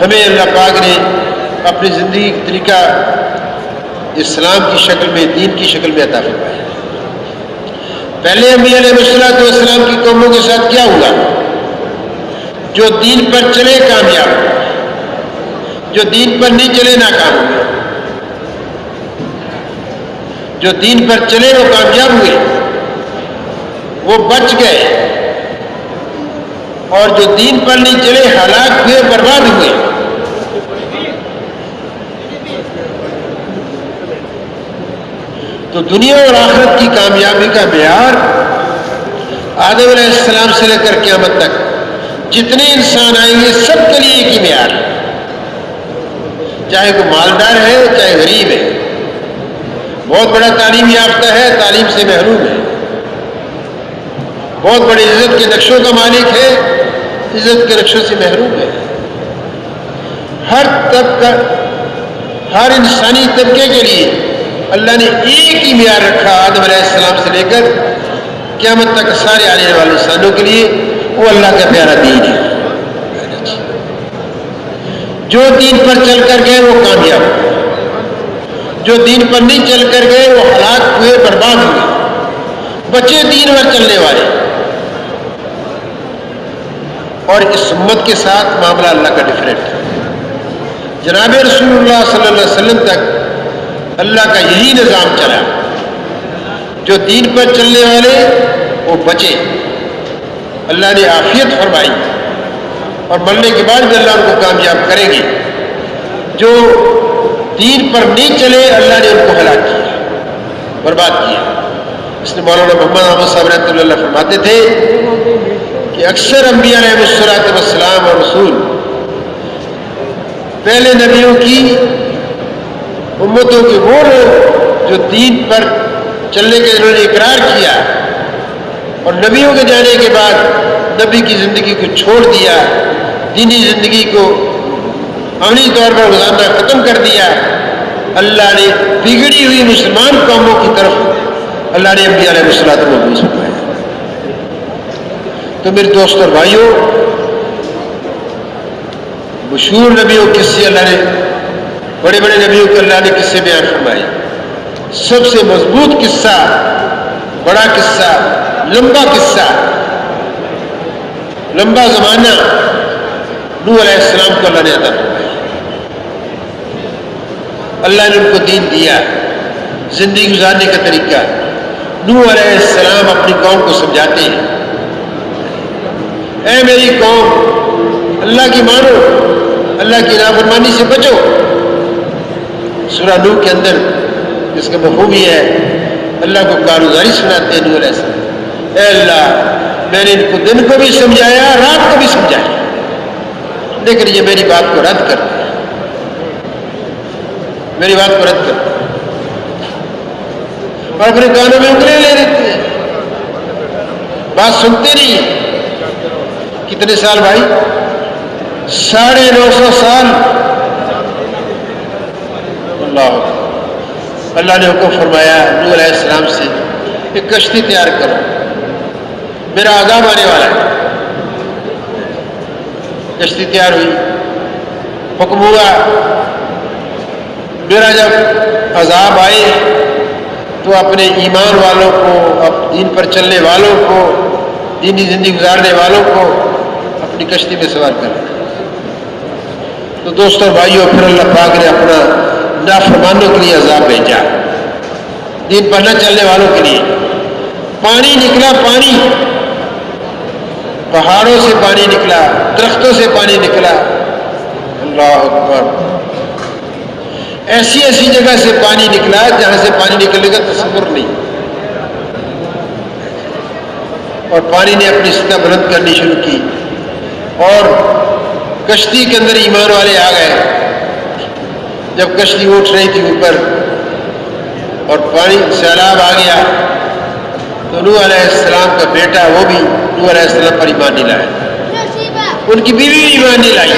ہمیں اللہ پاک نے اپنی زندگی کا طریقہ اسلام کی شکل میں، دین کی شکل میں عطا فرمایا۔ پہلے انبیاء علیہ السلام کی قوموں کے ساتھ کیا ہوا؟ جو دین پر چلے کامیاب ہوئے، جو دین پر نہیں چلے ناکام ہوئے۔ جو دین پر چلے وہ کامیاب ہوئے، وہ بچ گئے، اور جو دین پر نہیں چلے ہلاک ہوئے، برباد ہوئے۔ تو دنیا اور آخرت کی کامیابی کا معیار آدم علیہ السلام سے لے کر قیامت تک جتنے انسان آئیں گے، سب کے لیے ایک ہی معیار ہے، چاہے کوئی مالدار ہے چاہے غریب ہے، بہت بڑا تعلیم یافتہ ہے، تعلیم سے محروم ہے، بہت بڑی عزت کے نقشوں کا مالک ہے، عزت کے نقشوں سے محروم ہے۔ ہر طبقہ، ہر انسانی طبقے کے لیے اللہ نے ایک ہی معیار رکھا، آدم علیہ السلام سے لے کر قیامت تک سارے آنے والے انسانوں کے لیے، وہ اللہ کا پیارا دین ہے۔ جو دین پر چل کر گئے وہ کامیاب ہوئے، جو دین پر نہیں چل کر گئے وہ ہلاک ہوئے، برباد ہوئے۔ بچے دین پر چلنے والے، اور اس امت کے ساتھ معاملہ اللہ کا ڈیفرنٹ ہے۔ جناب رسول اللہ صلی اللہ علیہ وسلم تک اللہ کا یہی نظام چلا، جو دین پر چلنے والے وہ بچے، اللہ نے عافیت فرمائی، اور مرنے کے بعد بھی اللہ ان کو کامیاب کریں گے۔ جو دین پر نہیں چلے اللہ نے ان کو ہلاک کیا، برباد کیا۔ اس لیے مولانا محمد احمد صاحب رحمۃ اللہ فرماتے تھے کہ اکثر انبیاء علیہ السلام اور رسول پہلے نبیوں کی امتوں کے وہ لوگ جو دین پر چلنے کے انہوں نے اقرار کیا اور نبیوں کے جانے کے بعد نبی کی زندگی کو چھوڑ دیا، دینی زندگی کو عملی طور پر گزارنا ختم کر دیا، اللہ نے بگڑی ہوئی مسلمان قوموں کی طرف اللہ نے انبیاء علیہ الصلوۃ والسلام کو بھیجا۔ تو میرے دوست اور بھائیوں، مشہور نبیوں قصے اللہ نے، بڑے بڑے نبیوں کو اللہ نے قصے بیان فرمائے۔ سب سے مضبوط قصہ، بڑا قصہ، لمبا قصہ، لمبا زمانہ نوح علیہ السلام کو اللہ نے عطا فرمایا۔ اللہ نے ان کو دین دیا، زندگی گزارنے کا طریقہ۔ نوح علیہ السلام اپنی قوم کو سمجھاتے ہیں، اے میری قوم، اللہ کی مانو، اللہ کی نافرمانی سے بچو۔ سورہ نوح کے اندر اس کا مفہوم یہ ہے، اللہ کو کارگزاری سناتے ہیں نوح علیہ السلام، اے اللہ میں نے ان کو دن کو بھی سمجھایا، رات کو بھی سمجھایا، لیکن یہ میری بات کو رد کرتے ہیں، میری بات کو رد کرتے ہیں اور اپنے کانوں میں انگلیاں لے لیتے ہیں، بات سنتے نہیں ہیں۔ کتنے سال بھائی؟ 950 سال۔ اللہ نے حکم فرمایا نوح علیہ السلام سے کہ کشتی تیار کرو، میرا عذاب آنے والا ہے۔ کشتی تیار ہوئی، حکم ہوا میرا جب عذاب آئے تو اپنے ایمان والوں کو، دین پر چلنے والوں کو، دینی زندگی گزارنے والوں کو اپنی کشتی میں سوار کر لیا۔ تو دوستوں بھائیوں، پھر اللہ پاک نے اپنا نافرمانوں کے لیے عذاب بھیجا، دین پر نہ چلنے والوں کے لیے۔ پانی نکلا، پانی، پہاڑوں سے پانی نکلا، درختوں سے پانی نکلا، اللہ اکبر، ایسی ایسی جگہ سے پانی نکلا جہاں سے پانی نکلنے کا تصور نہیں، اور پانی نے اپنی سطح بلند کرنی شروع کی اور کشتی کے اندر ایمان والے آ گئے۔ جب کشتی اٹھ رہی تھی اوپر اور پانی سیلاب آ گیا تو نوح علیہ السلام کا بیٹا، وہ بھی نوح علیہ السلام پر ایمان نہیں لایا، ان کی بیوی بھی ایمان نہیں لائی۔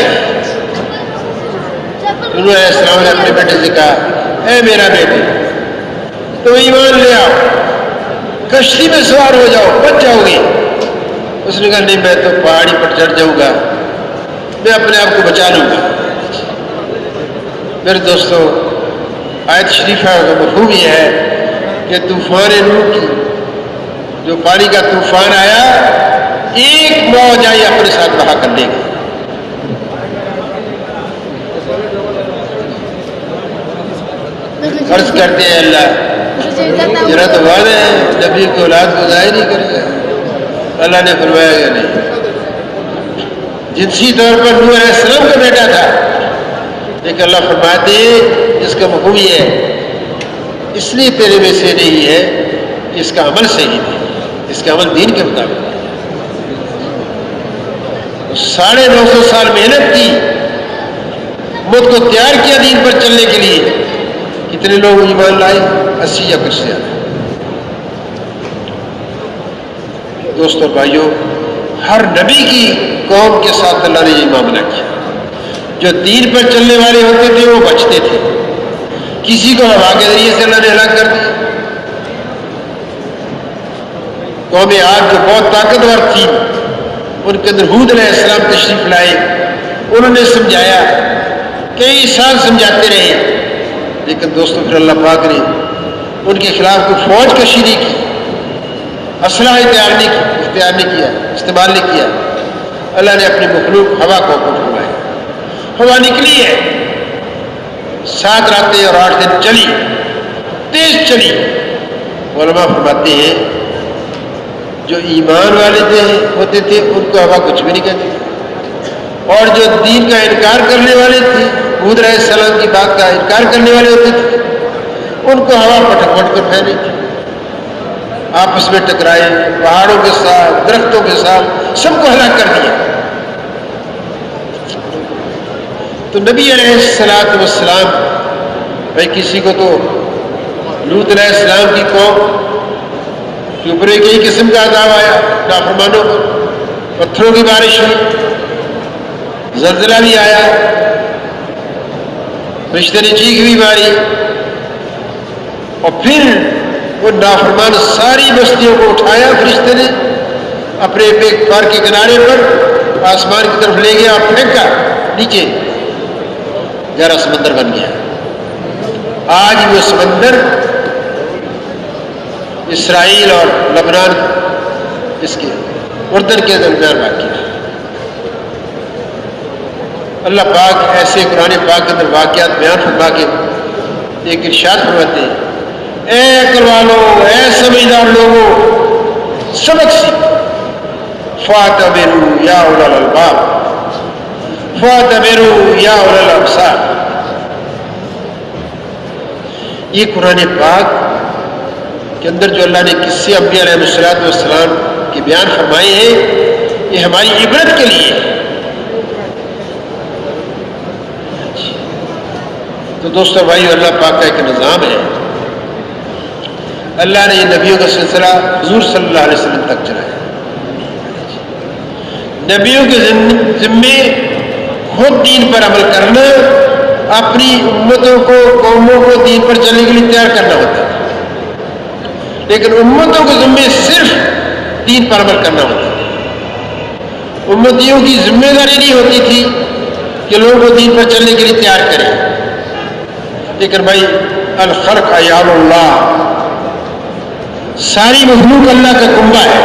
نوح علیہ السلام نے اپنے بیٹے سے کہا، اے میرا بیٹے، تم ایمان لے آؤ، کشتی میں سوار ہو جاؤ، بچ جاؤ گے۔ اس نے کہا نہیں، میں تو پہاڑی پر چڑھ جاؤں گا، میں اپنے آپ کو بچا لوں گا۔ میرے دوستوں، آیت شریفہ کا مفہوم یہ ہے کہ طوفان نوح کی، جو پانی کا طوفان آیا، ایک موج آئی اپنے ساتھ بہا کر لے گئی۔ فرض کرتے ہیں اللہ ذرا تو وعدہ ہے نبی کی اولاد کو ضائع نہیں کرے گا۔ اللہ نے فرمایا کہ نہیں، جنسی طور پر نوح علیہ السلام کا بیٹا تھا، لیکن اللہ فرماتے اس کا مفہوم یہ ہے، اس لیے تیرے میں سے نہیں ہے کہ اس کا عمل صحیح نہیں، اس کا عمل دین کے مطابق۔ 950 سال محنت کی، مت کو تیار کیا دین پر چلنے کے لیے۔ کتنے لوگ ایمان لائے؟ 80 یا کچھ زیادہ۔ دوستوں بھائیوں، ہر نبی کی قوم کے ساتھ اللہ نے یہ معاملہ کیا۔ جو دین پر چلنے والے ہوتے تھے وہ بچتے تھے، کسی کو ہوا کے ذریعے سے اللہ نے ہلاک کر دیا۔ قوم عاد جو بہت طاقتور تھی، ان کے اندر ہود علیہ السلام تشریف لائے، انہوں نے سمجھایا، کئی سال سمجھاتے رہے، لیکن دوستوں پھر اللہ پاک نے ان کے خلاف کوئی فوج کشی نہیں کی، اسلحہ اختیار نہیں کیا، استعمال نہیں کیا۔ اللہ نے اپنی مخلوق ہوا کو حکم فرمایا، ہوا نکلی ہے، 7 راتیں اور 8 دن چلی، تیز چلی۔ علماء فرماتے ہیں جو ایمان والے ہوتے تھے ان کو ہوا کچھ بھی نہیں کہتی تھی، اور جو دین کا انکار کرنے والے تھے، ہود علیہ السلام کی بات کا انکار کرنے والے ہوتے تھے، ان کو ہوا پٹک پٹ کر پھیلی تھی۔ آپس میں ٹکرائے، پہاڑوں کے ساتھ، درختوں کے ساتھ، سب کو ہلاک کر دیا۔ تو نبی علیہ السلام بھائی کسی کو تو لوط علیہ السلام کی قوم کے اوپر ایک ہی قسم کا عذاب آیا، نافرمانوں کو پتھروں کی بارش ہوئی، زلزلہ بھی آیا، فرشتے نے چیخ بھی ماری، اور پھر وہ نافرمان ساری بستیوں کو اٹھایا فرشتے نے اپنے ایک پار کے کنارے پر آسمان کی طرف لے گیا اور پھینکا نیچے، گہرا سمندر بن گیا۔ آج وہ سمندر اسرائیل اور لبنان اس کے اردن کے درمیان واقع ہے۔ اللہ پاک ایسے قرآن پاک کے اندر واقعات بیان فرما کے ایک ارشاد فرماتے ہیں، اے عقل والوں، اے سمجھدار لوگوں، سبق سیکھو، فَاعْتَبِرُوا يَا أُولَى الْأَلْبَابِ فَاعْتَبِرُوا يَا أُولَى الْأَبْصَارِ۔ یہ قرآن پاک کے اندر جو اللہ نے قصے انبیاء علیہ السلام کے بیان فرمائے ہیں، یہ ہماری عبرت کے لیے ہے۔ تو دوستو بھائیو، اللہ پاک کا ایک نظام ہے، اللہ نے یہ نبیوں کا سلسلہ حضور صلی اللہ علیہ وسلم تک چلایا۔ نبیوں کے ذمے خود دین پر عمل کرنا، اپنی امتوں کو، قوموں کو دین پر چلنے کے لیے تیار کرنا ہوتا ہے، لیکن امتوں کے ذمے صرف دین پر عمل کرنا ہوتا ہے۔ امتیوں کی ذمہ داری نہیں ہوتی تھی کہ لوگوں کو دین پر چلنے کے لیے تیار کریں، لیکن بھائی الخلق عیال اللہ، ساری مخلوق اللہ کا کنبہ ہے۔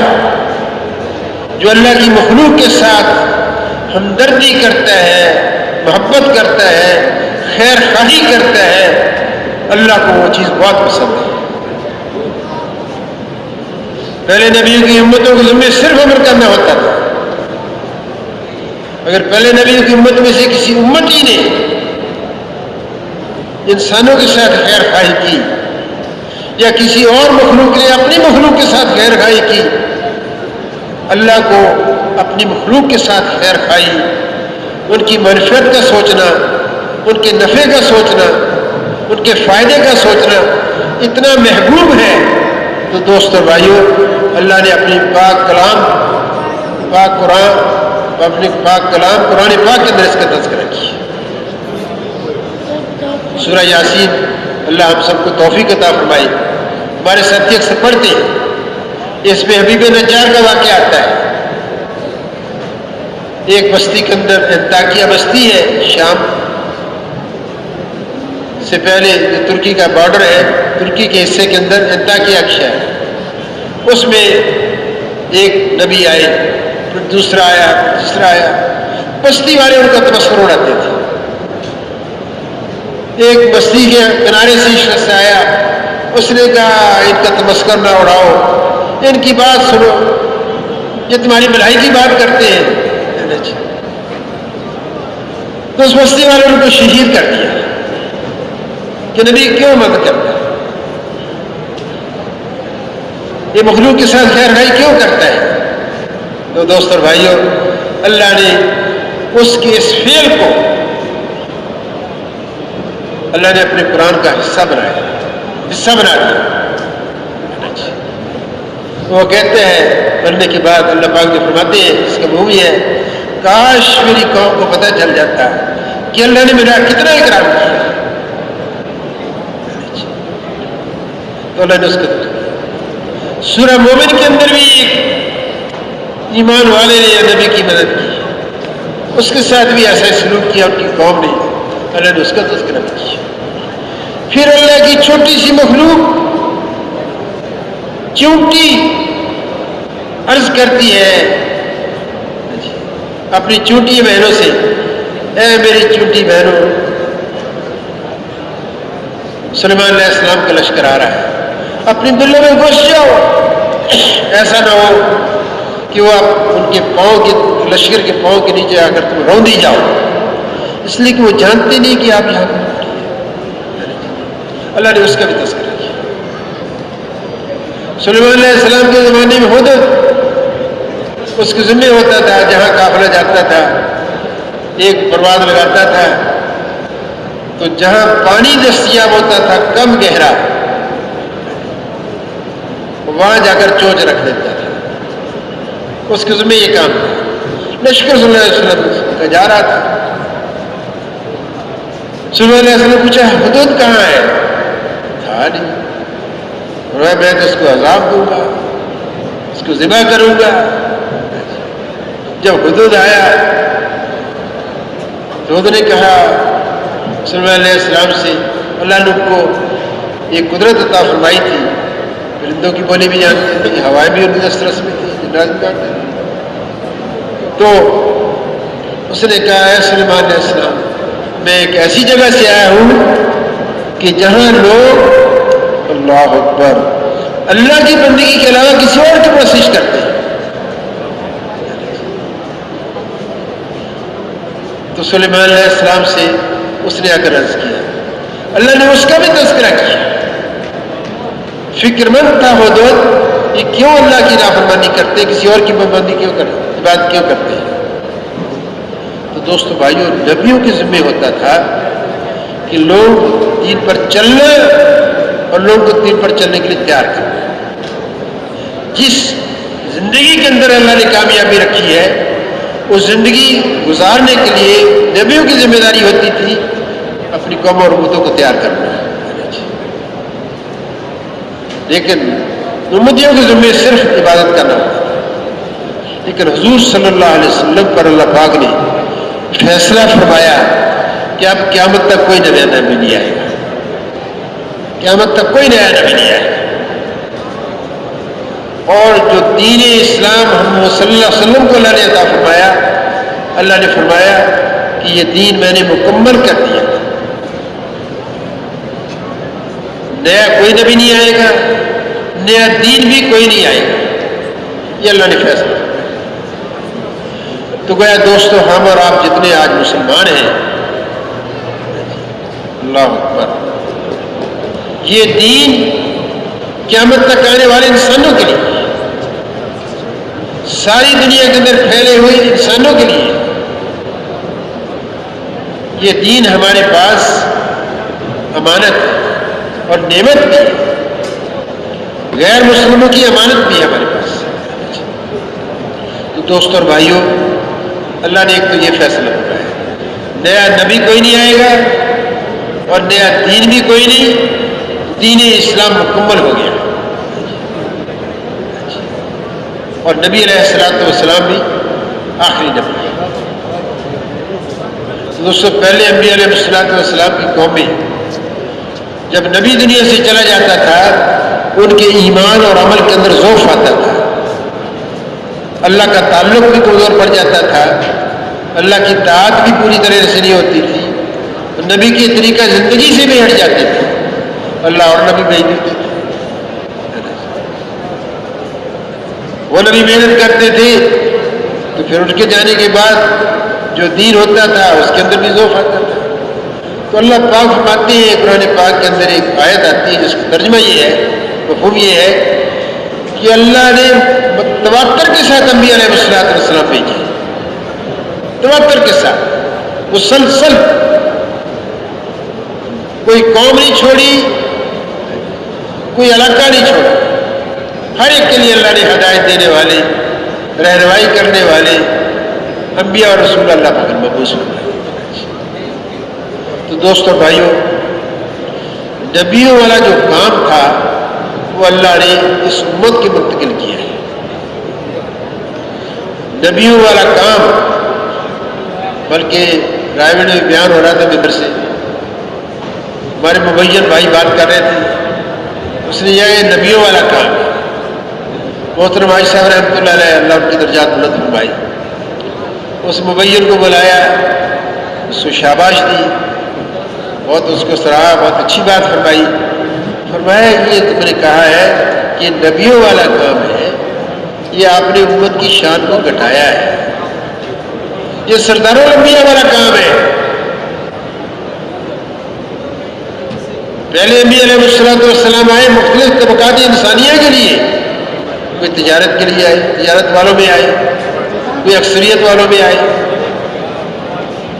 جو اللہ کی مخلوق کے ساتھ ہمدردی کرتا ہے، محبت کرتا ہے، خیر خواہی کرتا ہے، اللہ کو وہ چیز بہت پسند ہے۔ پہلے نبیوں کی امتوں کے ذمہ صرف عمل کرنا ہوتا تھا۔ اگر پہلے نبیوں کی امت میں سے کسی امتی نے انسانوں کے ساتھ خیر خواہی کی، یا کسی اور مخلوق نے اپنی مخلوق کے ساتھ خیر خواہی کی، اللہ کو اپنی مخلوق کے ساتھ خیر خواہی، ان کی منفعت کا سوچنا، ان کے نفع کا سوچنا، ان کے فائدے کا سوچنا اتنا محبوب ہے، تو دوستو بھائیو، اللہ نے اپنی پاک کلام، پاک قرآن، اپنے پاک کلام قرآن پاک کے اندر اس کا تذکرہ کیا۔ سورہ یاسین، اللہ ہم سب کو توفیق عطا فرمائے، ہمارے ساتھی اکثر پڑھتے ہیں، اس میں حبیب نجار کا واقعہ آتا ہے۔ ایک بستی کے اندر، انطاکیہ بستی ہے، شام سے پہلے جو ترکی کا بارڈر ہے، ترکی کے حصے کے اندر انطاکیہ ایک شہر ہے، اس میں ایک نبی آئے، پھر دوسرا آیا، تیسرا آیا، بستی والے ان کا تبصرہ اڑاتے تھے۔ ایک بستی کے کنارے سے شخص آیا، اس نے کہا ان کا تمسخر نہ اڑاؤ، ان کی بات سنو، یہ تمہاری بھلائی کی بات کرتے ہیں۔ تو اس بستی والے نے ان کو شہید کر دیا کہ نبی کیوں مدد کرتا ہے، یہ مخلوق کے ساتھ خیر خواہی کیوں کرتا ہے؟ تو دوستو اور بھائیو، اللہ نے اس کے اس فعل کو اللہ نے اپنے قرآن کا حصہ بنایا، حصہ بنا دیا۔ وہ کہتے ہیں مرنے کے بعد، اللہ پاک جو فرماتے ہیں، اس کا معنی ہے، کاش میری قوم کو پتہ چل جاتا کہ اللہ نے میرا کتنا اکرام کیا۔ تو اللہ نے اس کو سورہ مومن کے اندر بھی ایمان والے نے یا نبی کی مدد کی، اس کے ساتھ بھی ایسا سلوک کیا ان کی قوم نے، اللہ نے اس کا تذکرہ کیا۔ پھر اللہ کی چھوٹی سی مخلوق چونٹی عرض کرتی ہے اپنی چونٹی بہنوں سے، اے میری چونٹی بہنوں، سلیمان علیہ السلام کا لشکر آ رہا ہے، اپنی بلوں میں گھس جاؤ، ایسا نہ ہو کہ وہ ان کے پاؤں کے، لشکر کے پاؤں کے نیچے آ کر تم روندی جاؤ، اس لیے کہ وہ جانتے نہیں کہ آپ یہاں پر۔ اللہ نے اس کا بھی تذکرہ کیا۔ سلیمان علیہ السلام کے زمانے میں ہدہد اس کے ذمہ ہوتا تھا، جہاں قافلہ جاتا تھا ایک پرواز لگاتا تھا، تو جہاں پانی دستیاب ہوتا تھا کم گہرا، وہاں جا کر چونچ رکھ دیتا تھا، اس کے ذمہ یہ کام تھا۔ لشکر صلی اللہ علیہ وسلم کا جا رہا تھا، صلی اللہ علیہ وسلم نے پوچھا ہدہد کہاں ہے؟ تھا نہیں۔ میں تو اس کو عذاب دوں گا، اس کو ذبح کروں گا۔ جب ہدہد آیا تو ہدہد نے کہا صلی اللہ علیہ السلام سے، اللہ نے کو ایک قدرت عطا فرمائی تھی، پرندوں کی بولی بھی جانتے تھے، ہوائیں بھی ان کی دسترس میں تھی، جنات بھی جانتے تھے۔ تو اس نے کہا اے سلیمان علیہ السلام، میں ایک ایسی جگہ سے آیا ہوں کہ جہاں لوگ اللہ اکبر اللہ کی بندگی کے علاوہ کسی اور کی پرستش کرتے ہیں۔ تو سلیمان علیہ السلام سے اس نے آ کر عرض کیا، اللہ نے اس کا بھی تذکرہ کیا، فکر مند تھا ہدہد یہ کیوں اللہ کی نافرمانی کرتے، کسی اور کی پابندی کیوں کرتے، عبادت کیوں کرتے ہیں۔ تو دوستو بھائیوں، نبیوں کے ذمہ ہوتا تھا کہ لوگ دین پر چلنا اور لوگوں کو دین پر چلنے کے لیے تیار کرنا۔ جس زندگی کے اندر اللہ نے کامیابی رکھی ہے اس زندگی گزارنے کے لیے نبیوں کی ذمہ داری ہوتی تھی اپنی قوم اور امتوں کو تیار کرنا۔ لیکن امتیوں کے ذمہ صرف عبادت کرنا ہوتا تھا، لیکن حضور صلی اللہ علیہ وسلم پر اللہ پاک نے فیصلہ فرمایا کہ اب قیامت تک کوئی نیا نبی نہیں آئے گا، قیامت تک کوئی نیا نبی نہیں آئے گا، اور جو دین اسلام محمد صلی اللہ علیہ وسلم کو اللہ نے عطا فرمایا، اللہ نے فرمایا کہ یہ دین میں نے مکمل کر دیا، نیا کوئی نبی نہیں آئے گا، نیا دین بھی کوئی نہیں آئے گا، یہ اللہ نے فیصلہ فرمایا۔ تو گویا دوستو ہم اور آپ جتنے آج مسلمان ہیں، اللہ اکبر، یہ دین قیامت تک آنے والے انسانوں کے لیے، ساری دنیا کے اندر پھیلے ہوئے انسانوں کے لیے یہ دین ہمارے پاس امانت ہے اور نعمت بھی ہے، غیر مسلموں کی امانت بھی ہے ہمارے پاس۔ تو دوستوں اور بھائیوں، اللہ نے ایک تو یہ فیصلہ کروایا، نیا نبی کوئی نہیں آئے گا اور نیا دین بھی کوئی نہیں، دین اسلام مکمل ہو گیا، اور نبی علیہ السلام بھی آخری نبی ہے۔ دوستوں پہلے انبیاء علیہ السلام کی قومیں جب نبی دنیا سے چلا جاتا تھا ان کے ایمان اور عمل کے اندر ضعف آتا تھا، اللہ کا تعلق بھی کمزور پڑ جاتا تھا، اللہ کی اطاعت بھی پوری طرح سے نہیں ہوتی تھی، نبی کے طریقہ زندگی سے بھی ہٹ جاتے تھے، اللہ اور نبی بھیج دیتے تھے۔ وہ نبی محنت کرتے تھے تو پھر ان کے جانے کے بعد جو دین ہوتا تھا اس کے اندر بھی ضعف آتا تھا۔ تو اللہ پاک فرماتے ہیں قرآن پاک کے اندر ایک آیت آتی ہے جس کا ترجمہ یہ ہے، مفہوم یہ ہے کہ اللہ نے تواتر کے ساتھ انبیاء علیہ السلام بھیجے، تواتر کے ساتھ مسلسل، کوئی قوم نہیں چھوڑی، کوئی علاقہ نہیں چھوڑا، ہر ایک کے لیے اللہ نے ہدایت دینے والے، رہنمائی کرنے والے انبیاء اور رسول اللہ پاک مبعوث فرمائے۔ تو دوستوں بھائیوں، نبیوں والا جو کام تھا وہ اللہ نے اس امت کی منتقل کیا ہے۔ نبیوں والا کام، بلکہ رائے میں بیان ہو رہا تھا ممبر سے، ہمارے مبین بھائی بات کر رہے تھے، اس نے یہ نبیوں والا کام ہے۔ محترم عائشہ رحمۃ اللہ علیہ، اللہ ان کی درجات بلند فرمائی، اس مبین کو بلایا، اس کو شاباش دی، بہت اس کو سراہا، بہت اچھی بات فرمائی، فرمایا یہ تم نے کہا ہے کہ نبیوں والا کام ہے، یہ آپ نے امت کی شان کو گھٹایا ہے، یہ سرداروں الانبیاء والا کام ہے۔ پہلے انبیاء علیہ السلام آئے مختلف طبقات انسانیہ کے لیے، کوئی تجارت کے لیے آئے، تجارت والوں میں آئے، کوئی اکثریت والوں میں آئے،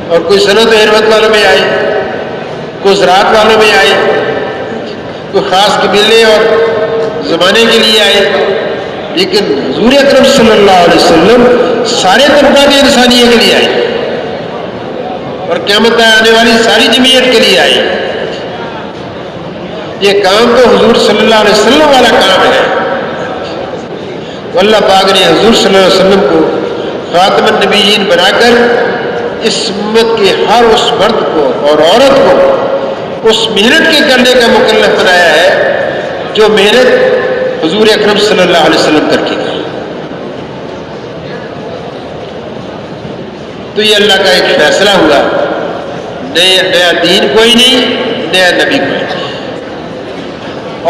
اور کوئی صنعت و حرفت والوں میں آئے، کوئی زراعت والوں میں آئے، کوئی خاص قبیلے اور زمانے کے لیے آئے، لیکن حضور اکرم صلی اللہ علیہ وسلم سارے طبقات انسانیہ کے لیے آئے اور قیامت آنے والی ساری جمعیت کے لیے آئے۔ یہ کام تو حضور صلی اللہ علیہ وسلم والا کام ہے۔ تو اللہ پاک نے حضور صلی اللہ علیہ وسلم کو خاتم النبیین بنا کر اس امت کے ہر اس مرد کو اور عورت کو اس محنت کے کرنے کا مکلف بنایا ہے جو محنت حضور اکرم صلی اللہ علیہ وسلم کر کے گئے۔ تو یہ اللہ کا ایک فیصلہ ہوا، نیا دین کوئی نہیں، نیا نبی کوئی نہیں،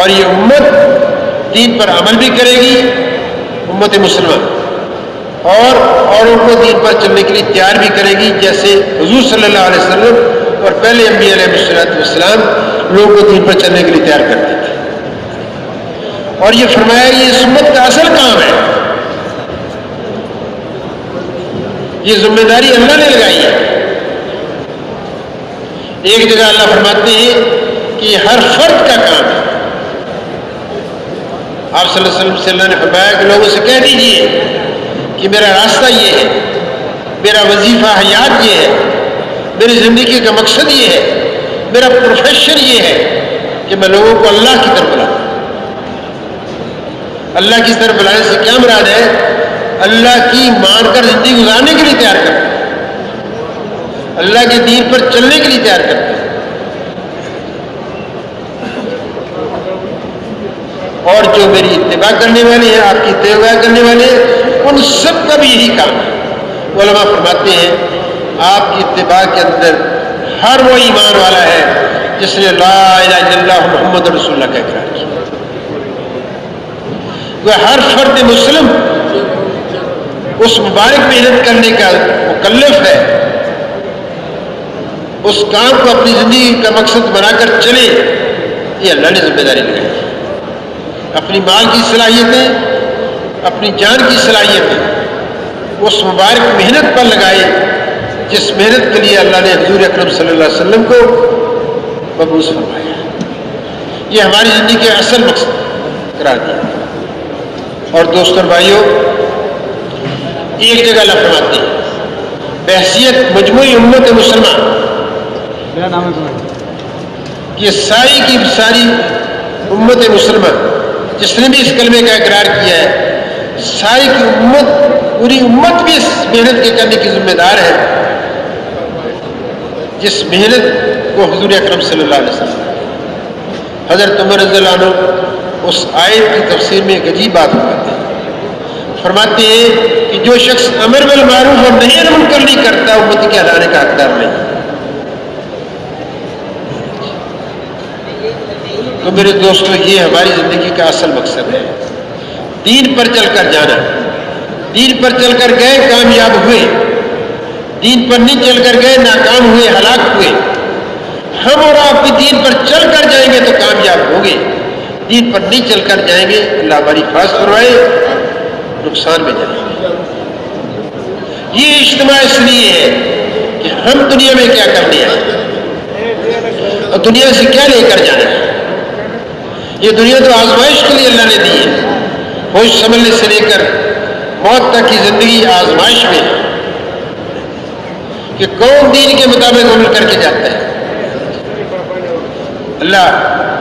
اور یہ امت دین پر عمل بھی کرے گی، امت مسلمہ، اور ان کو دین پر چلنے کے لیے تیار بھی کرے گی، جیسے حضور صلی اللہ علیہ وسلم اور پہلے انبیاء علیہ السلام لوگوں کو دین پر چلنے کے لیے تیار کرتے تھے۔ اور یہ فرمایا یہ اس امت کا اصل کام ہے، یہ ذمہ داری اللہ نے لگائی ہے۔ ایک جگہ اللہ فرماتے ہیں کہ یہ ہر فرد کا کام ہے۔ آپ صلی اللہ علیہ وسلم سے اللہ نے فرمایا کہ لوگوں سے کہہ دیجئے کہ میرا راستہ یہ ہے، میرا وظیفہ حیات یہ ہے، میری زندگی کا مقصد یہ ہے، میرا پروفیشن یہ ہے کہ میں لوگوں کو اللہ کی طرف بلاؤں۔ اللہ کی طرف بلانے سے کیا مراد ہے؟ اللہ کی مان کر زندگی گزارنے کے لیے تیار کرتا ہے، اللہ کے دین پر چلنے کے لیے تیار کرتا ہے۔ اور جو میری اتباع کرنے والے ہیں، آپ کی اتباع کرنے والے ہیں، ان سب کا بھی یہی کام ہے۔ علماء فرماتے ہیں آپ کی اتباع کے اندر ہر وہ ایمان والا ہے جس نے لا الہ الا اللہ محمد رسول اللہ کا اقرار کیا۔ وہ ہر فرد مسلم اس مبارک محنت کرنے کا مکلف ہے، اس کام کو اپنی زندگی کا مقصد بنا کر چلے، یہ اللہ نے ذمہ داری لگائی ہے۔ اپنی مال کی صلاحیتیں، اپنی جان کی صلاحیتیں اس مبارک محنت پر لگائے جس محنت کے لیے اللہ نے حضور اکرم صلی اللہ علیہ وسلم کو مبعوث فرمایا۔ یہ ہماری زندگی کا اصل مقصد قرار دیا۔ اور دوستوں اور بھائیوں، ایک جگہ اللہ فرماتے ہیں بحیثیت مجموعی امت مسلمہ کہ ساری کی ساری امت مسلمہ جس نے بھی اس کلمے کا اقرار کیا ہے، ساری کی امت، پوری امت بھی اس محنت کے کرنے کی ذمہ دار ہے جس محنت کو حضور اکرم صلی اللہ علیہ وسلم۔ حضرت عمر رضی اللہ عنہ اس آیت کی تفسیر میں ایک عجیب بات فرماتے ہیں کہ جو شخص امر بالمعروف اور نہی عن المنکر نہیں کرتا، امت کے ہلانے کا حقدار نہیں۔ تو میرے دوستو، یہ ہماری زندگی کا اصل مقصد ہے، دین پر چل کر جانا۔ دین پر چل کر گئے، کامیاب ہوئے، دین پر نہیں چل کر گئے، ناکام ہوئے، ہلاک ہوئے۔ ہم اور آپ بھی دین پر چل کر جائیں گے تو کامیاب ہوں گے، دین پر نہیں چل کر جائیں گے، اللہ ہماری حفاظت فرمائے، نقصان میں جائیں گے۔ یہ اجتماع اس لیے ہے کہ ہم دنیا میں کیا کرنے آئے اور دنیا سے کیا لے کر جانا ہے۔ یہ دنیا تو آزمائش کے لیے اللہ نے دی ہے، ہوش سنبھلنے سے لے کر موت تک کی زندگی آزمائش میں ہے کہ کون دین کے مطابق عمل کر کے جاتا ہے۔ اللہ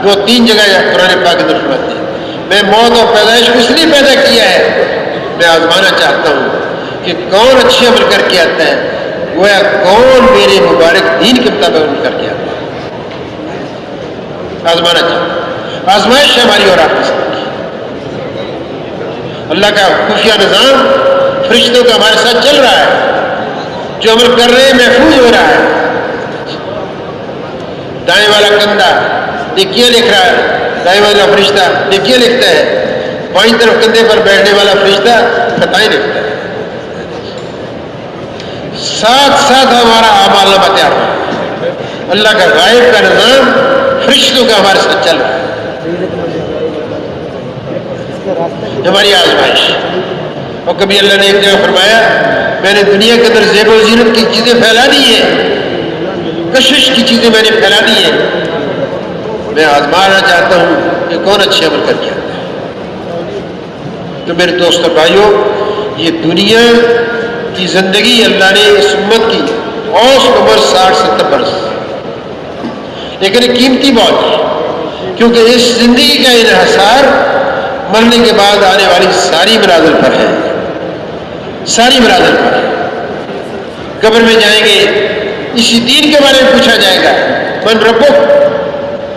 2-3 جگہ قرآن پاک اندر فرماتے ہیں میں موت اور پیدائش کو اس لیے پیدا کیا ہے، میں آزمانا چاہتا ہوں کہ کون اچھے عمل کر کے آتا ہے، گویا کون میرے مبارک دین کے مطابق عمل کر کے آتا ہے۔ آزمانا چاہتا ہوں، آزمائش ہے ہماری اور آپ کی زندگی۔ اللہ کا خفیہ نظام فرشتوں کا ہمارے ساتھ چل رہا ہے، جو عمل کر رہے ہیں محفوظ ہو رہا ہے۔ دائیں والا کندھا نیکیاں لکھ رہا ہے، دائیں والا فرشتہ نیکیاں لکھتا ہے، بائیں طرف کندھے پر بیٹھنے والا فرشتہ خطائیں لکھتا ہے۔ ساتھ ساتھ ہمارا اعمال نامہ تیار ہے۔ اللہ کا غائب کا نظام فرشتوں کا ہمارے ساتھ چل رہا ہے، ہماری آزمائش۔ اور کبھی اللہ نے ایک جگہ فرمایا میں نے دنیا کے اندر زیب و زینت کی چیزیں پھیلا دی ہیں، کشش کی چیزیں میں نے پھیلا دی ہیں، میں آزمانا چاہتا ہوں کہ کون اچھے عمل کر کے آتا ہے۔ تو میرے دوست اور بھائیوں، یہ دنیا کی زندگی اللہ نے اس امت کی اوسط عمر 60-70 برس، لیکن یہ قیمتی بہت ہے، کیونکہ اس زندگی کا انحصار مرنے کے بعد آنے والی ساری منازل پر ہے، ساری منازل پر ہے۔ قبر میں جائیں گے، اسی دین کے بارے میں پوچھا جائے گا، من ربک،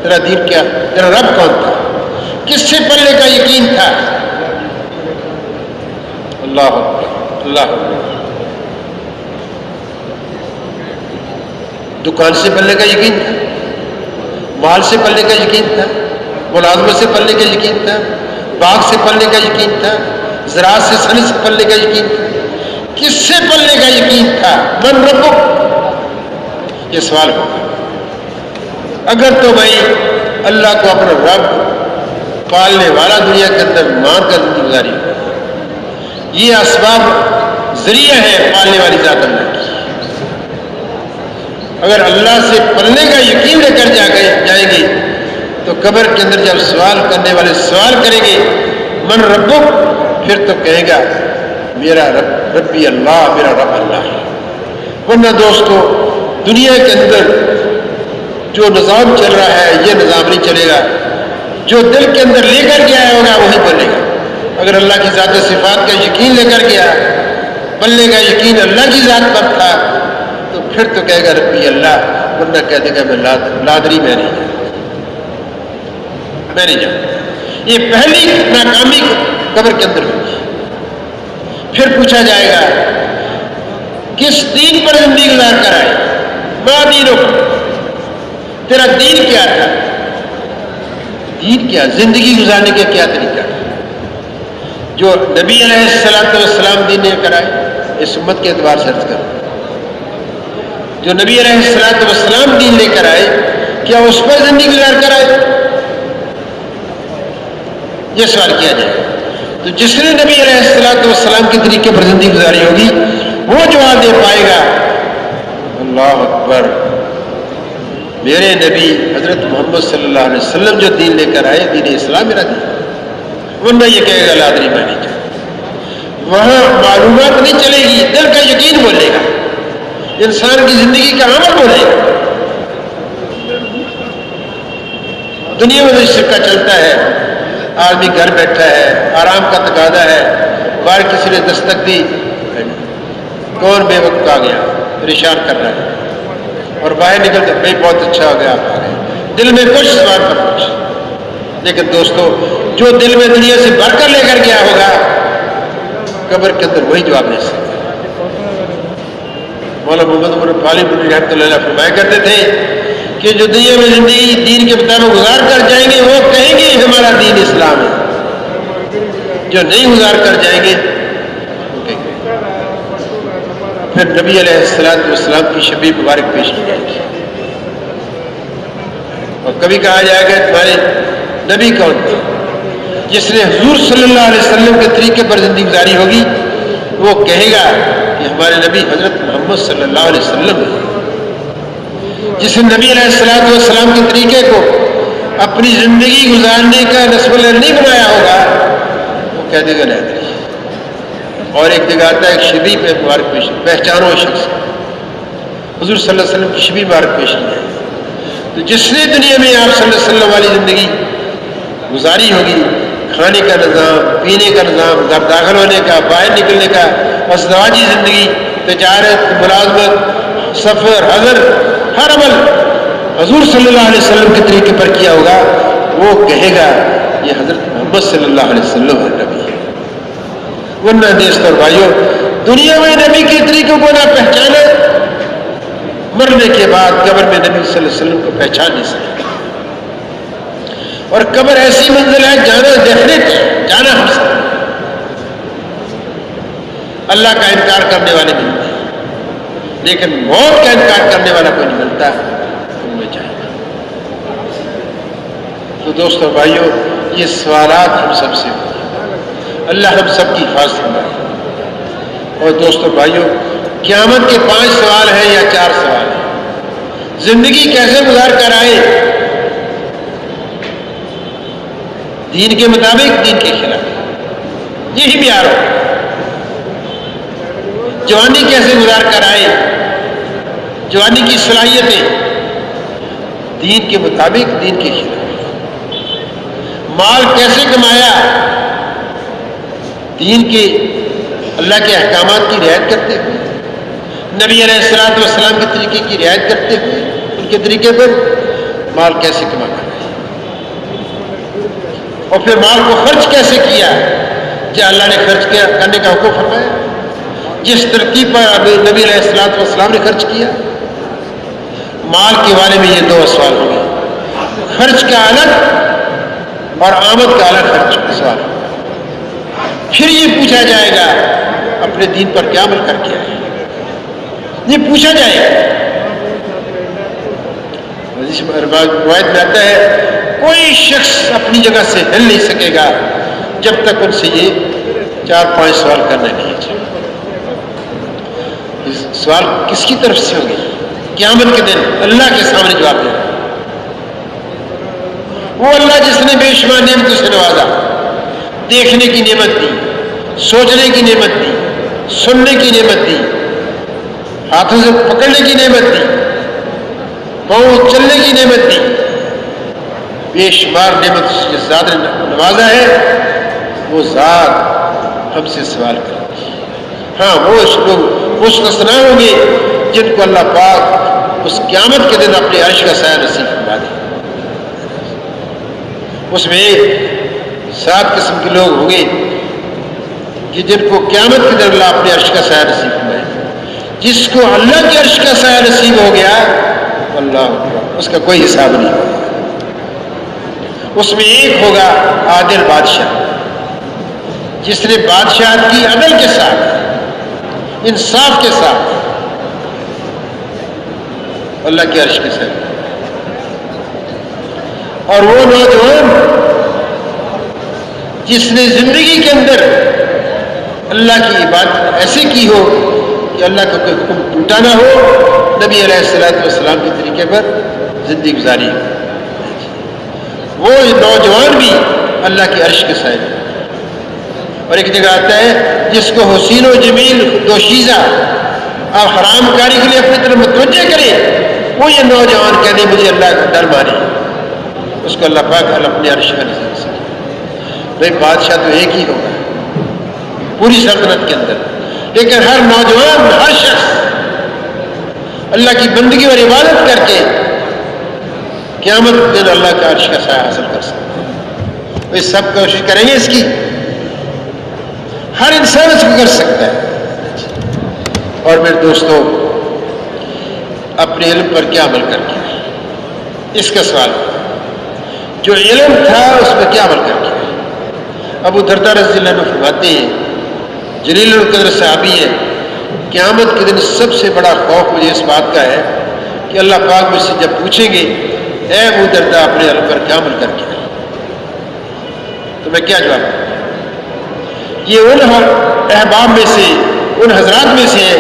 تیرا دین کیا، تیرا رب کون تھا، کس سے پلنے کا یقین تھا؟ اللہ اللہ، دکان سے پلنے کا یقین تھا، مال سے پلنے کا یقین تھا، ملازمت سے پلنے کا یقین تھا، باغ سے پلنے کا یقین تھا، زراعت سے صنعت سے پلنے کا یقین تھا، کس سے پلنے کا یقین تھا؟ من ربک، یہ سوال ہوگا۔ اگر تو بھائی اللہ کو اپنا رب پالنے والا دنیا کے اندر مان کر زندگی گزاری، یہ اسباب ذریعہ ہے پالنے والی ذات اللہ کی۔ اگر اللہ سے پلنے کا یقین لے کر جائیں گے تو قبر کے اندر جب سوال کرنے والے سوال کریں گے من ربک، پھر تو کہے گا میرا ربی اللہ، میرا رب اللہ ہے۔ ورنہ دوستو دنیا کے اندر جو نظام چل رہا ہے یہ نظام نہیں چلے گا، جو دل کے اندر لے کر گیا ہوگا وہی بنے گا۔ اگر اللہ کی ذات صفات کا یقین لے کر گیا، بلنے کا یقین اللہ کی ذات پر تھا، تو پھر تو کہے گا ربی اللہ، ورنہ کہہ دے گا میں لادری میں نہیں جاؤں، میں نہیں جاؤں۔ یہ پہلی ناکامی قبر کے اندر ہوگی۔ پھر پوچھا جائے گا کس دین پر زندگی گزار کر آئے، ما دینک، تیرا دین کیا تھا؟ دین کیا، زندگی گزارنے کا کیا طریقہ تھا؟ جو نبی علیہ السلام دین لے کر آئے، اس امت کے اعتبار سے عرض کروں، جو نبی علیہ السلام دین لے کر آئے کیا اس پر زندگی گزار کر آئے؟ یہ سوال کیا جائے۔ تو جس نے نبی علیہ السلام کے طریقے پر زندگی گزاری ہوگی وہ جواب دے پائے گا اللہ اکبر، میرے نبی حضرت محمد صلی اللہ علیہ وسلم جو دین لے کر آئے، دین اسلام میرا دین، ورنہ یہ کہے گا لادری میں نہیں جاؤں۔ وہاں معلومات نہیں چلے گی، دل کا یقین بولے گا، انسان کی زندگی کا عمل بولے گا۔ دنیا میں جو سکہ چلتا ہے، آدمی گھر بیٹھا ہے، آرام کا تقاضا ہے، باہر کسی نے دستک دی، کون بے وقت آ گیا، پریشان کر رہا ہے، اور باہر نکل کر بھائی بہت اچھا ہو گیا آپ آ گئے، دل میں کچھ سوال پر کچھ۔ لیکن دوستو جو دل میں دنیا سے بھر کر لے کر گیا ہوگا قبر کے اندر وہی جواب دے سکتا۔ مولانا محمد عمر غالب رحمۃ اللہ علیہ فرمایا کرتے تھے کہ جو دنیا میں زندگی دین کے مطابق گزار کر جائیں گے وہ کہیں گے ہمارا دین اسلام ہے، جو نہیں گزار کر جائیں گے وہ کہیں گے۔ پھر نبی علیہ السلام کی شبیہ مبارک پیش کی جائے گی، اور کبھی کہا جائے گا تمہارے نبی کون تھے؟ جس نے حضور صلی اللہ علیہ وسلم کے طریقے پر زندگی گزاری ہوگی وہ کہے گا کہ ہمارے نبی حضرت محمد صلی اللہ علیہ وسلم ہے۔ جس نے نبی علیہ السلام کے طریقے کو اپنی زندگی گزارنے کا نسب العین نہیں بنایا ہوگا وہ کہہ دے گا لادری۔ اور ایک جگہ آتا ہے ایک شبیہ پہ مبارک پیش، پہچانو شخص، حضور صلی اللہ علیہ وسلم کی شبیہ مبارک پیش کی جائے۔ تو جس نے دنیا میں آپ صلی اللہ علیہ وسلم والی زندگی گزاری ہوگی، کھانے کا نظام، پینے کا نظام، گھر داخل ہونے کا، باہر نکلنے کا، ازدواجی زندگی، تجارت، ملازمت، سفر، حضر، ہر عمل حضور صلی اللہ علیہ وسلم کے طریقے پر کیا ہوگا وہ کہے گا یہ حضرت محمد صلی اللہ علیہ وسلم ہے نبی ہے۔ ورنہ دوست اور بھائیوں دنیا میں نبی کے طریقوں کو نہ پہچانا، مرنے کے بعد قبر میں نبی صلی اللہ علیہ وسلم کو پہچان نہیں سکتا۔ اور قبر ایسی منزل ہے جانا ڈیفینٹ، جانا ہم سب، اللہ کا انکار کرنے والے ملتے ہیں لیکن موت کا انکار کرنے والا کوئی نہیں ملتا، ان میں جائے گا۔ دوستو بھائیو، یہ سوالات ہم سب سے ہوتے ہیں، اللہ ہم سب کی حفاظت فرمائے۔ اور دوستو بھائیو، قیامت کے 5 سوال ہیں یا 4 سوال ہیں؟ زندگی کیسے گزار کر آئے؟ دین کے مطابق، دین کے خلاف، یہی معیار ہو۔ جوانی کیسے گزار کر آئے؟ جوانی کی صلاحیتیں دین کے مطابق، دین کے خلاف۔ مال کیسے کمایا؟ دین کے، اللہ کے احکامات کی رعایت کرتے ہوئے، نبی علیہ الصلوۃ والسلام کے طریقے کی رعایت کرتے ہوئے، ان کے طریقے پر مال کیسے کمانا ہے، اور پھر مال کو خرچ کیسے کیا؟ کیا اللہ نے خرچ کرنے کا حکم فرمایا جس ترتیب پر نبی علیہ الصلوۃ والسلام نے خرچ کیا؟ مال کے بارے میں یہ 2 سوال ہوں گے، خرچ کا الگ اور آمد کا الگ خرچ کا سوال۔ پھر یہ پوچھا جائے گا اپنے دین پر کیا عمل کر کے آئے، یہ پوچھا جائے گا۔ روایت میں آتا ہے کوئی شخص اپنی جگہ سے ہل نہیں سکے گا جب تک ان سے یہ 4-5 سوال کرنا نہیں چاہیے۔ سوال کس کی طرف سے ہوں گے؟ قیامت کے دن اللہ کے سامنے جواب دینا۔ وہ اللہ جس نے بے شمار نعمتوں سے نوازا، دیکھنے کی نعمت دی، سوچنے کی نعمت دی، سننے کی نعمت دی، ہاتھوں سے پکڑنے کی نعمت دی، پاؤں چلنے کی نعمت دی، بے شمار نعمت جس ذات نے نوازا ہے، وہ ذات ہم سے سوال کرے گی۔ ہاں، وہ لوگ مستثنیٰ ہوں گے جن کو اللہ پاک اس قیامت کے دن اپنے عرش کا سایہ نصیب فرما دے۔ اس میں 7 قسم کے لوگ ہوں گے کہ جن کو قیامت کے دن اللہ اپنے عرش کا سایہ نصیب فرمائے۔ جس کو اللہ کے عرش کا سایہ نصیب ہو گیا، اللہ اس کا کوئی حساب نہیں ہوگا۔ اس میں ایک ہوگا عادل بادشاہ، جس نے بادشاہت کی عدل کے ساتھ، انصاف کے ساتھ اللہ کے عرش کے ساتھ۔ اور وہ نوجوان جس نے زندگی کے اندر اللہ کی عبادت ایسے کی ہو کہ اللہ کا کوئی حکم ٹوٹا نہ ہو، نبی علیہ الصلوۃ والسلام کے طریقے پر زندگی گزاری ہو، وہ نوجوان بھی اللہ کے عرش کے سائے۔ اور ایک جگہ آتا ہے جس کو حسین و جمیل دوشیزہ اور حرام کاری کے لیے اپنی طرف متوجہ کرے، وہ یہ نوجوان کہہ دے مجھے اللہ کا ڈر مانے، اس کو اللہ پاک اپنے عرش کا نصیب سے۔ بھائی بادشاہ تو ایک ہی ہوگا پوری سلطنت کے اندر، لیکن ہر نوجوان، ہر شخص اللہ کی بندگی اور عبادت کر کے قیامت کے دن اللہ کا عرش کا سایہ حاصل کر سکتا ہے۔ وہ سب کوشش کریں گے اس کی، ہر انسان اس کو کر سکتا ہے۔ اور میرے دوستو، اپنے علم پر کیا عمل کر کے، اس کا سوال جو علم تھا اس پر کیا عمل کر کے۔ ابو درداء رضی اللہ عنہ فرماتے ہیں، جلیل القدر صحابی ہے، قیامت کے دن سب سے بڑا خوف مجھے اس بات کا ہے کہ اللہ پاک مجھ سے جب پوچھیں گے اے ابو درداء اپنے علم پر کیا عمل کر کے، تو میں کیا جواب دوں؟ یہ ان احباب میں سے، ان حضرات میں سے ہے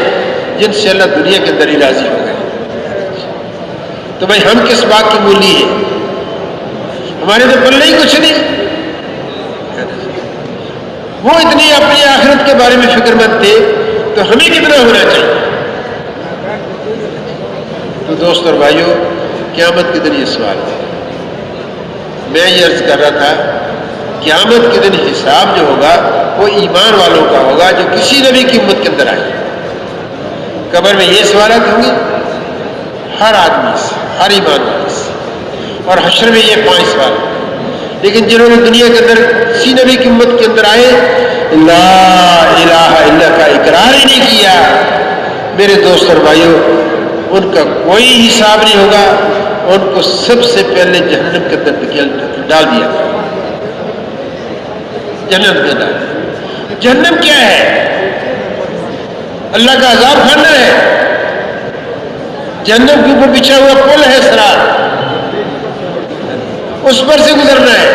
جن سے اللہ دنیا کے اندر ہی راضی ہو گئے۔ تو بھائی ہم کس بات کی مولی ہے؟ ہمارے تو پلے ہی کچھ نہیں۔ وہ اتنی اپنی آخرت کے بارے میں فکر مند تھے تو ہمیں کتنا ہونا چاہیے؟ تو دوست اور بھائیوں، قیامت کے دن یہ سوال ہے۔ میں یہ عرض کر رہا تھا قیامت کے دن حساب جو ہوگا وہ ایمان والوں کا ہوگا جو کسی نبی کی امت کے اندر آئے۔ قبر میں یہ سوالات ہوں گے ہر آدمی سے، ہر ایمان والے سے، اور حشر میں یہ 5 سوال۔ لیکن جنہوں نے دنیا کے اندر کسی نبی کی امت کے اندر آئے لا الہ الا کا اقرار ہی نہیں کیا، میرے دوست اور بھائیوں، ان کا کوئی حساب نہیں ہوگا، ان کو سب سے پہلے جہنم کے اندر ڈال دیا گیا۔ جہنم میں ڈال دیا۔ جہنم کیا ہے؟ اللہ کا عذاب کھانا ہے۔ جہنم کے اوپر بچھا ہوا پل ہے صراط، اس پر سے گزرنا ہے.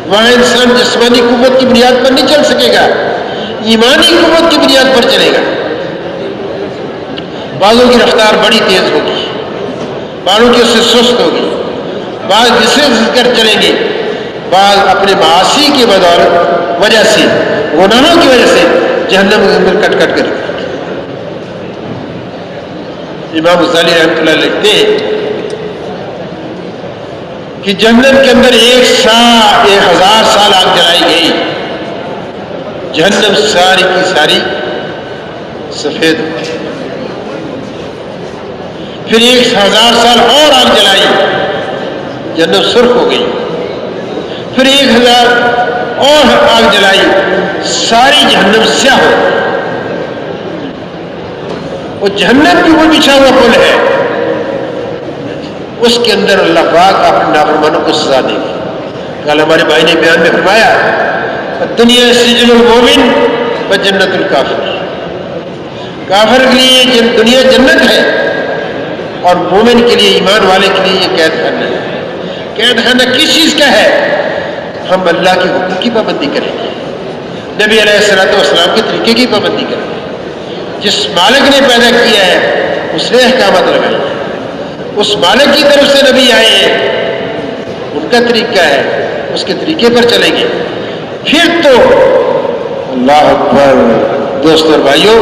وہاں انسان جسمانی قوت کی بنیاد پر نہیں چل سکے گا، ایمانی قوت کی بنیاد پر چلے گا. بعضوں کی رفتار بڑی تیز ہوگی، بعضوں کی اس سے سست ہوگی، بعض گھس کر چلیں گے، بعض اپنے معاصی کی بدولت وجہ سے، گناہوں کی وجہ سے جہنم کے اندر کٹ کٹ کر. امام غزالی رحمۃ اللہ لکھتے ہیں کہ جہنم کے اندر 1000 سال آگ جلائی گئی، جہنم ساری کی ساری سفید ہو گئی. پھر 1000 سال اور آگ جلائی، جہنم سرخ ہو گئی. پھر 1000 اور آگ جلائی، ساری جہنم سیاہ ہو گئی. وہ جہنم کے اوپر بچھا ہوا پل ہے، اس کے اندر اللہ پاک اپنے نافرمانوں کو سزا دے گی. کل ہمارے بھائی نے بیان میں فرمایا دنیا سجن المومن و جنت الکافر. کافر کے لیے دنیا جنت ہے اور مومن کے لیے، ایمان والے کے لیے یہ قید خانہ ہے. قید خانہ کس چیز کا ہے؟ ہم اللہ کے حکم کی پابندی کریں گے، نبی علیہ الصلوۃ والسلام کے طریقے کی پابندی کریں گے. جس مالک نے پیدا کیا ہے اس نے احکامات لگائے ہیں، اس مالک کی طرف سے نبی آئے ہیں، ان کا طریقہ ہے، اس کے طریقے پر چلیں گے. پھر تو اللہ اکبر. دوستوں اور بھائیوں،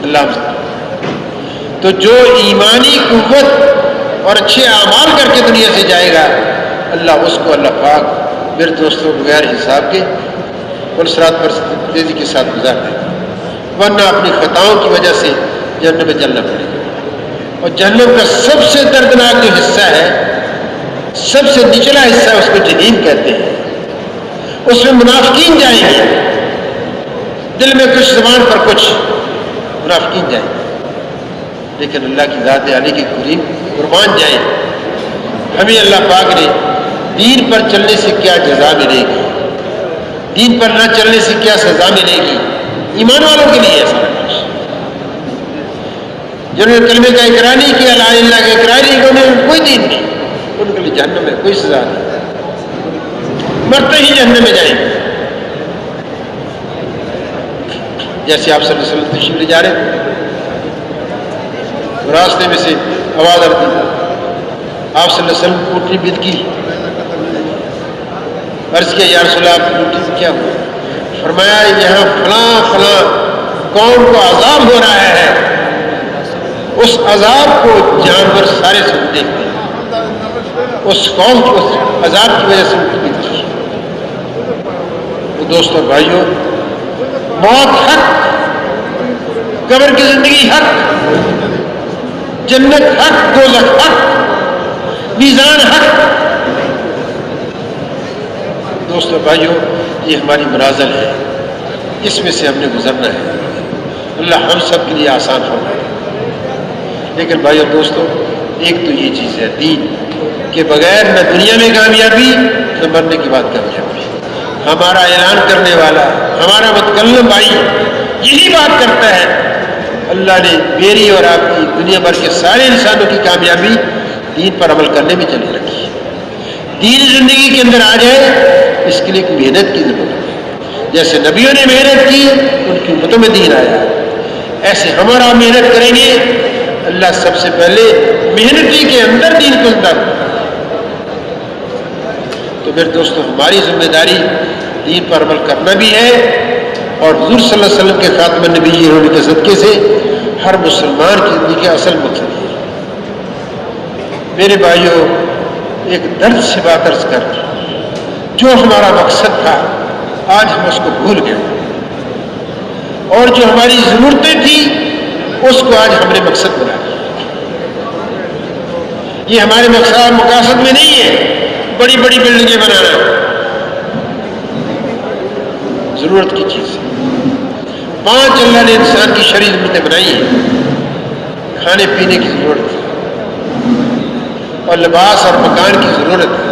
اللہ تو جو ایمانی قوت اور اچھے اعمال کر کے دنیا سے جائے گا، اللہ اس کو اللہ پاک میرے دوستوں بغیر حساب کے صراط پر تیزی کے ساتھ گزار دے گا، ورنہ اپنی خطاؤں کی وجہ سے جہنم میں جلنا پڑے گا. اور جہنم کا سب سے دردناک جو حصہ ہے، سب سے نچلا حصہ، اس کو جہنم کہتے ہیں. اس میں منافقین جائیں گے، دل میں کچھ، زبان پر کچھ، منافقین جائیں گے. لیکن اللہ کی ذات علی کی کریم قربان جائیں، ہمیں اللہ پاک نے دین پر چلنے سے کیا جزا ملے گی، دین پر نہ چلنے سے کیا سزا ملے گی. ایمان والوں کے لیے ایسا کچھ، جنہوں نے کلمے کا اقرار نہیں کیا، لا الہ الا اللہ کا اقرار نہیں، انہیں کوئی دین نہیں، ان کے لیے جہنم میں کوئی سزا نہیں، مرتے ہی جہنم میں جائیں گے. جیسے آپ صلی اللہ علیہ وسلم تشریف لے جا رہے ہیں، راستے میں سے آواز آتی، آپ صلی اللہ علیہ وسلم اونٹنی بید کی. عرض کیا یا رسول اللہ، آپ کی اونٹنی کیا ہوا؟ فرمایا یہاں فلاں فلاں قوم کو عذاب ہو رہا ہے، اس عذاب کو جانور سارے سے دیکھتے ہیں، اس قوم کو اس عذاب کی وجہ سے اونٹنی کی. دوستوں بھائیوں، موت حق، قبر کی زندگی حق، جنت حق، دوزخ حق، میزان حق. دوستوں بھائیوں، یہ ہماری منازل ہے، اس میں سے ہم نے گزرنا ہے. اللہ ہم سب کے لیے آسان فرمائے. لیکن بھائیوں دوستوں، ایک تو یہ چیز ہے دین کے بغیر نہ دنیا میں کامیابی، نہ مرنے کے بعد کامیابی. ہمارا اعلان کرنے والا، ہمارا متکلم بھائی یہی بات کرتا ہے، اللہ نے میری اور آپ کی، دنیا بھر کے سارے انسانوں کی کامیابی دین پر عمل کرنے میں چلی رکھی ہے. دین زندگی کے اندر آ جائے، اس کے لیے ایک محنت کی ضرورت ہے. جیسے نبیوں نے محنت کی، ان کی امتوں میں دین آیا، ایسے ہم اور آپ محنت کریں گے، اللہ سب سے پہلے محنتی کے اندر دین کو زندہ کرتا ہے. تو میرے دوستوں، ہماری ذمہ داری دین پر عمل کرنا بھی ہے، اور حضور صلی اللہ علیہ وسلم کے خاتم النبی ہونے کے صدقے سے ہر مسلمان کی زندگی کا اصل مقصد ہے. میرے بھائیوں، ایک درد سے بات عرض کر، جو ہمارا مقصد تھا آج ہم اس کو بھول گئے، اور جو ہماری ضرورتیں تھیں اس کو آج ہم نے مقصد بنا لیا. یہ ہمارے مقاصد میں نہیں ہے بڑی بڑی بلڈنگیں بنانا، ضرورت کی چیز ہے. 5 اللہ نے انسان کی شرعی ضرورتیں بنائی ہیں، کھانے پینے کی ضرورت ہے، اور لباس اور مکان کی ضرورت ہے،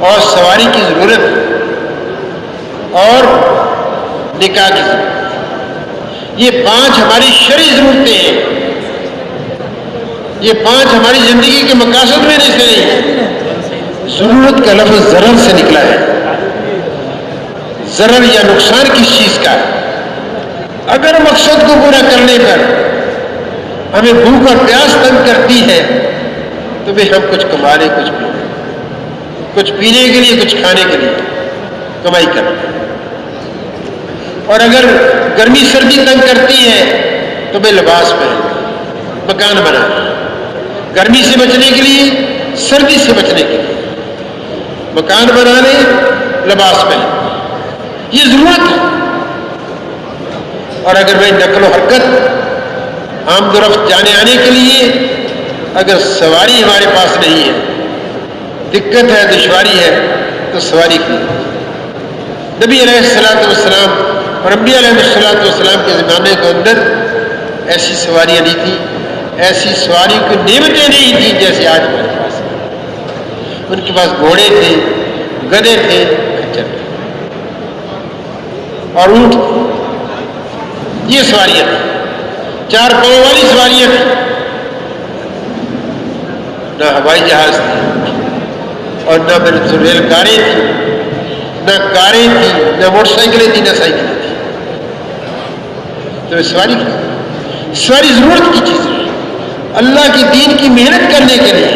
اور سواری کی ضرورت ہے، اور نکاح کی ضرورت ہے. یہ 5 ہماری شرعی ضرورتیں ہیں یہ 5 ہماری زندگی کے مقاصد میں سے نہیں ہے. ضرورت کا لفظ ضرر سے نکلا ہے. ضرر یا نقصان کس چیز کا ہے؟ اگر مقصد کو پورا کرنے پر ہمیں بھوک اور پیاس تنگ کرتی ہے تو بھی ہم کچھ کما لیں، کچھ پینے کے لیے، کچھ کھانے کے لیے کمائی کرتے ہیں. اور اگر گرمی سردی تنگ کرتی ہے تو بھی لباس پہن، مکان بنا، گرمی سے بچنے کے لیے، سردی سے بچنے کے لیے مکان بنانے، لباس پہن، یہ ضرورت ہے. اور اگر میں نقل و حرکت، آمد و رفت، جانے آنے کے لیے اگر سواری ہمارے پاس نہیں ہے، دقت ہے، دشواری ہے، تو سواری کی. نبی علیہ الصلوۃ والسلام اور انبیاء علیہ الصلوۃ والسلام کے زمانے کے اندر ایسی سواریاں نہیں تھیں، ایسی سواری کی نعمتیں نہیں تھیں جیسے آج ہمارے پاس ہیں. ان کے پاس گھوڑے تھے، گدھے تھے، کچر تھے اور اونٹ تھے. یہ سواریاں تھیں، 4 پاؤں والی سواریاں تھیں. نہ ہوائی جہاز تھے اور نہ ریل کاریں تھیں، نہ کاریں تھیں، نہ موٹر سائیکلیں تھیں، نہ سائیکلیں تھیں. تو سواری ضرورت کی چیز ہے. اللہ کی دین کی محنت کرنے کے لیے،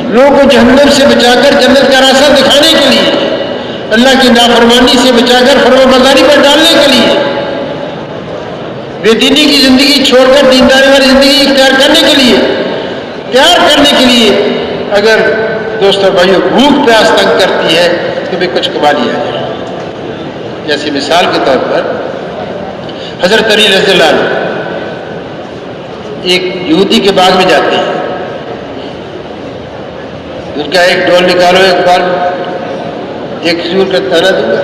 لوگوں کو جہنم سے بچا کر جنت کا راستہ دکھانے کے لیے، اللہ کی نافرمانی سے بچا کر فرمانبرداری پر ڈالنے کے لیے، بے دینی کی زندگی چھوڑ کر دینداری والی زندگی اختیار کرنے کے لیے، تیار کرنے کے لیے اگر دوستوں بھائیوں بھوک پیاس تنگ کرتی ہے تو بھی کچھ کما لیا جائے. جیسے مثال کے طور پر حضرت علی رضی اللہ عنہ ایک یہودی کے باغ میں جاتے ہیں. ان کا ایک ڈول نکالو، ایک بار ایک کھجور کا دانہ دوں گا.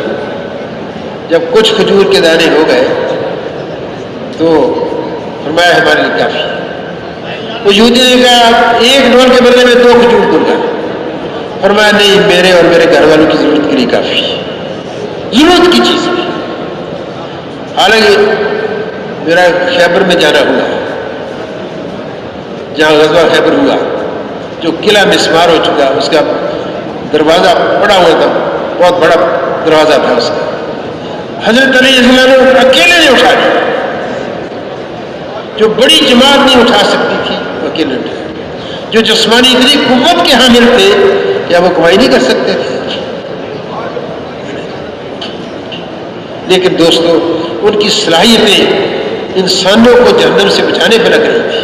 جب کچھ کھجور کے دانے ہو گئے تو فرمایا ہمارے لیے کافی. وہ یہودی نے کہا ایک ڈول کے بدلے میں 2 کھجور دوں گا. فرمایا نہیں، میرے اور میرے گھر والوں کی ضرورت کے لیے کافی. ضرورت کی چیز ہے. حالانکہ میرا خیبر میں جانا ہوا، جہاں غزوہ خیبر ہوا، جو قلعہ مسمار ہو چکا، اس کا دروازہ پڑا ہوا تھا، بہت بڑا دروازہ تھا اس کا. حضرت علی رضی اللہ عنہ اکیلے نے اٹھا لیا. جو بڑی جماعت نہیں اٹھا سکتی تھی وہ اکیلے اٹھا. جو جسمانی اتنی قوت کے حامل تھے کیا وہ کمائی نہیں کر سکتے تھے؟ لیکن دوستو ان کی صلاحیتیں انسانوں کو جہنم سے بچانے پہ لگ رہی تھی،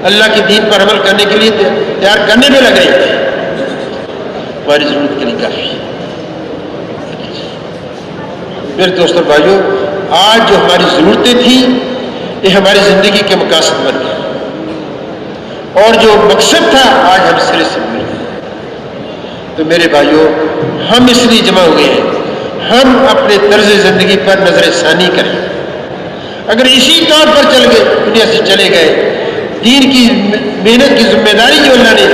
اللہ کی دین پر عمل کرنے کے لیے تیار کرنے میں لگ رہی تھی. ہماری ضرورت کے لیے کافی. میرے دوستوں بھائیوں، آج جو ہماری ضرورتیں تھیں یہ ہماری زندگی کے مقاصد بن گئے، اور جو مقصد تھا آج ہم سرے سے بھول گئے. تو میرے بھائیوں، ہم اس لیے جمع ہوئے ہیں، ہم اپنے طرز زندگی پر نظر ثانی کریں. اگر اسی طور پر چل گئے، دنیا سے چلے گئے، دین کی محنت کی ذمہ داری جو اللہ نے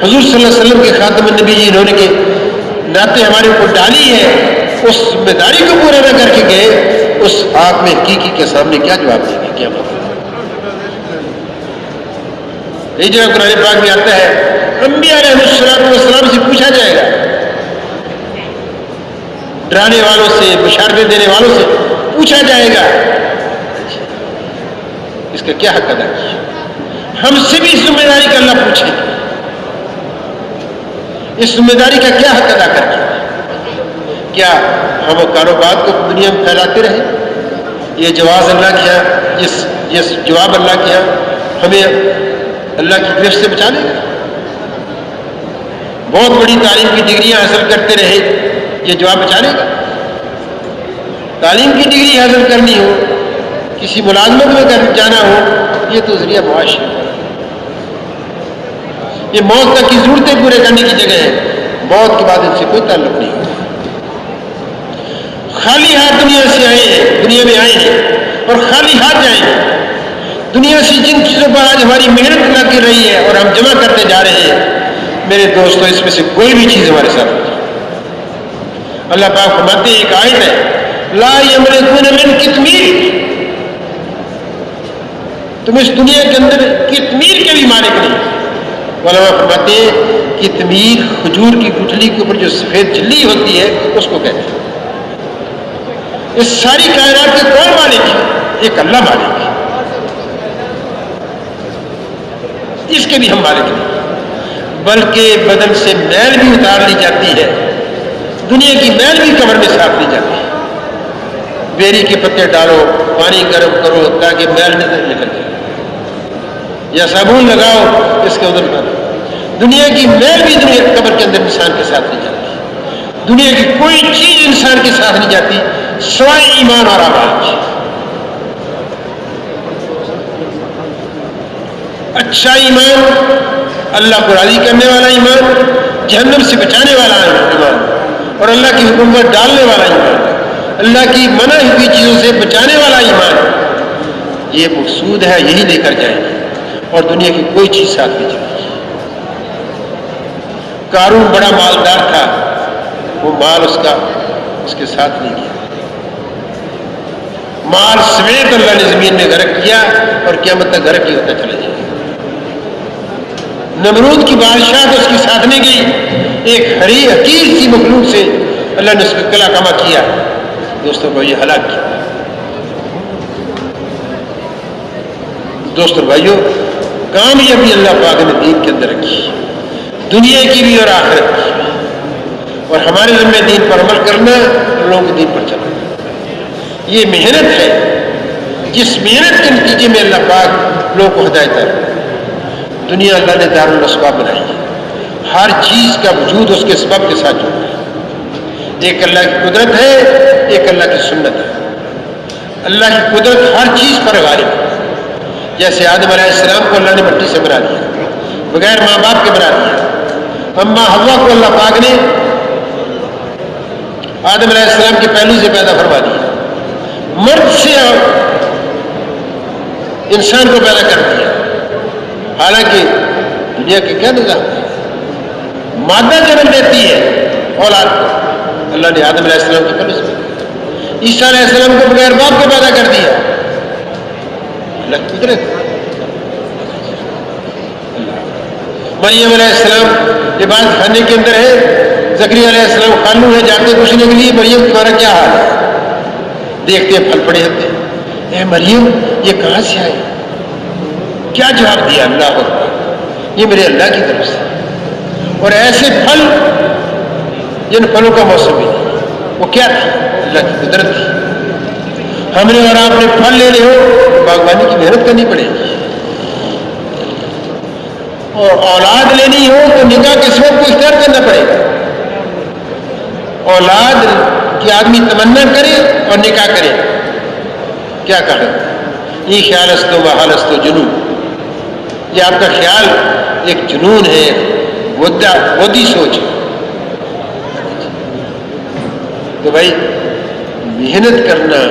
حضور صلی اللہ علیہ وسلم کے خاتم النبی جی انہوں نے کے ناطے ہمارے اوپر ڈالی ہے، اس ذمہ داری کو پورا نہ کر کے گئے، اس آپ میں حقیقی کے سامنے کیا جواب دیں گے؟ کیا مطلب؟ یہ جو قرآن پاک میں آتا ہے، انبیاء علیہ السلام سے پوچھا جائے گا، ڈرانے والوں سے، بشارتیں دینے والوں سے پوچھا جائے گا، اس کا کیا حق ادا کیا؟ ہم سے بھی اس ذمہ داری کا اللہ پوچھے گا، اس ذمہ داری کا کیا حق ادا کر کے؟ کیا ہم وہ کاروبار کو دنیا میں پھیلاتے رہے؟ یہ جواز اللہ کیا، جس جواب اللہ کیا ہمیں اللہ کی گرفت سے بچا لے گا؟ بہت بڑی تعلیم کی ڈگریاں حاصل کرتے رہے، یہ جواب بچا لے گا؟ تعلیم کی ڈگری حاصل کرنی ہو، کسی ملازمت میں جانا ہو، یہ تو ذریعہ معاش ہے. یہ موت تک کی ضرورتیں پورے کرنے کی جگہ ہے. موت کے بعد ان سے کوئی تعلق نہیں ہوتا. خالی ہاتھ دنیا سے آئے ہیں، دنیا میں آئے ہیں اور خالی ہاتھ جائیں گے. دنیا سے جن چیزوں پر آج ہماری محنت لگ رہی ہے اور ہم جمع کرتے جا رہے ہیں، میرے دوستوں اس میں سے کوئی بھی چیز ہمارے ساتھ نہیں. اللہ پاک فرماتے ہیں، ایک آیت ہے، لا یملکون من قطمیر، تم اس دنیا کے اندر قطمیر کے بھی مالک نہیں. علماء فرماتے ہیں قطمیر کھجور کی گٹھلی کے اوپر جو سفید جھلی ہوتی ہے اس کو کہتے ہیں. اس ساری کائنات کے کون مالک ہے؟ ایک اللہ مالک ہے. اس کے بھی ہم مالک نہیں، بلکہ بدن سے میل بھی اتار لی جاتی ہے، دنیا کی میل بھی قبر میں صاف لی جاتی ہے. بیری کے پتے ڈالو، پانی گرم کرو تاکہ میل نکل جائے، یا صابن لگاؤ اس کے ادھر کرو. دنیا کی میل بھی دنیا قبر کے اندر انسان کے ساتھ نہیں جاتی. دنیا کی کوئی چیز انسان کے ساتھ نہیں جاتی سوائے ایمان اور اعمال. اچھا ایمان، اللہ کو راضی کرنے والا ایمان، جہنم سے بچانے والا ایمان، اور اللہ کی حکم پر ڈالنے والا ایمان، اللہ کی منع ہوئی چیزوں سے بچانے والا ایمان. یہ مقصود ہے، یہی لے کر جائیں گے اور دنیا کی کوئی چیز ساتھ نہیں جائے گی. قارون بڑا مالدار تھا، وہ مال اس کے ساتھ نہیں گیا. مال سمیت اللہ نے زمین میں غرق کیا اور قیامت تک غرق ہی ہوتا چلا جائے. نمرود کی بادشاہ تو اس کے ساتھ نہیں گئی، ایک حقیر سی مخلوق سے اللہ نے اس کا کلا کما کیا. دوستوں کو یہ ہلاک کیا. دوستوں بھائیوں، کامیابی اللہ پاک نے دین کے اندر رکھی، دنیا کی بھی اور آخرت کی. اور ہمارے ذمہ دین پر عمل کرنا، لوگوں کو دین پر چلنا. یہ محنت ہے، جس محنت کے نتیجے میں اللہ پاک لوگوں کو ہدایت ہے. دنیا اللہ نے دار الاسباب بنائی ہے، ہر چیز کا وجود اس کے سبب کے ساتھ جڑا ہے. ایک اللہ کی قدرت ہے، ایک اللہ کی سنت ہے. اللہ کی قدرت ہر چیز پر غالب ہے. جیسے آدم علیہ السلام کو اللہ نے مٹی سے بنا دیا، بغیر ماں باپ کے بنا دیا. اما حوا کو اللہ پاک نے آدم علیہ السلام کے پہلو سے پیدا فرما دیا. مرد سے انسان کو پیدا کر دیا. حالانکہ دنیا کے کیا نظام ہے؟ مادہ جنم دیتی ہے اولاد کو، اللہ نے آدم علیہ السلام کے پہلو سے پیدا کیا. عیسیٰ علیہ السلام کو بغیر باپ کے پیدا کر دیا. اللہ کی قدرت. مریم علیہ السلام عبادت خانے کے اندر ہے، زکریا علیہ السلام خالو ہے، جاتے پوچھنے کے لیے مریم تمہارا کیا حال ہے؟ دیکھتے ہیں پھل پڑے ہوتے ہیں. اے مریم یہ کہاں سے آئے؟ کیا جواب دیا؟ اللہ اکبر، یہ میرے اللہ کی طرف سے. اور ایسے پھل جن پھلوں کا موسم ہی نہیں، وہ کیا تھی؟ اللہ کی قدرت تھی. ہم نے اور آپ نے پھل لینے ہو باغبانی کی محنت کرنی پڑے گی، اور اولاد لینی ہو تو نکاح کے سبب کو اختیار کرنا پڑے گا. اولاد کی آدمی تمنا کرے اور نکاح کرے، کیا کہے؟ یہ خیال استو بحال استو جنون، یہ آپ کا خیال ایک جنون ہے، بودھی سوچ ہے. تو بھائی محنت کرنا،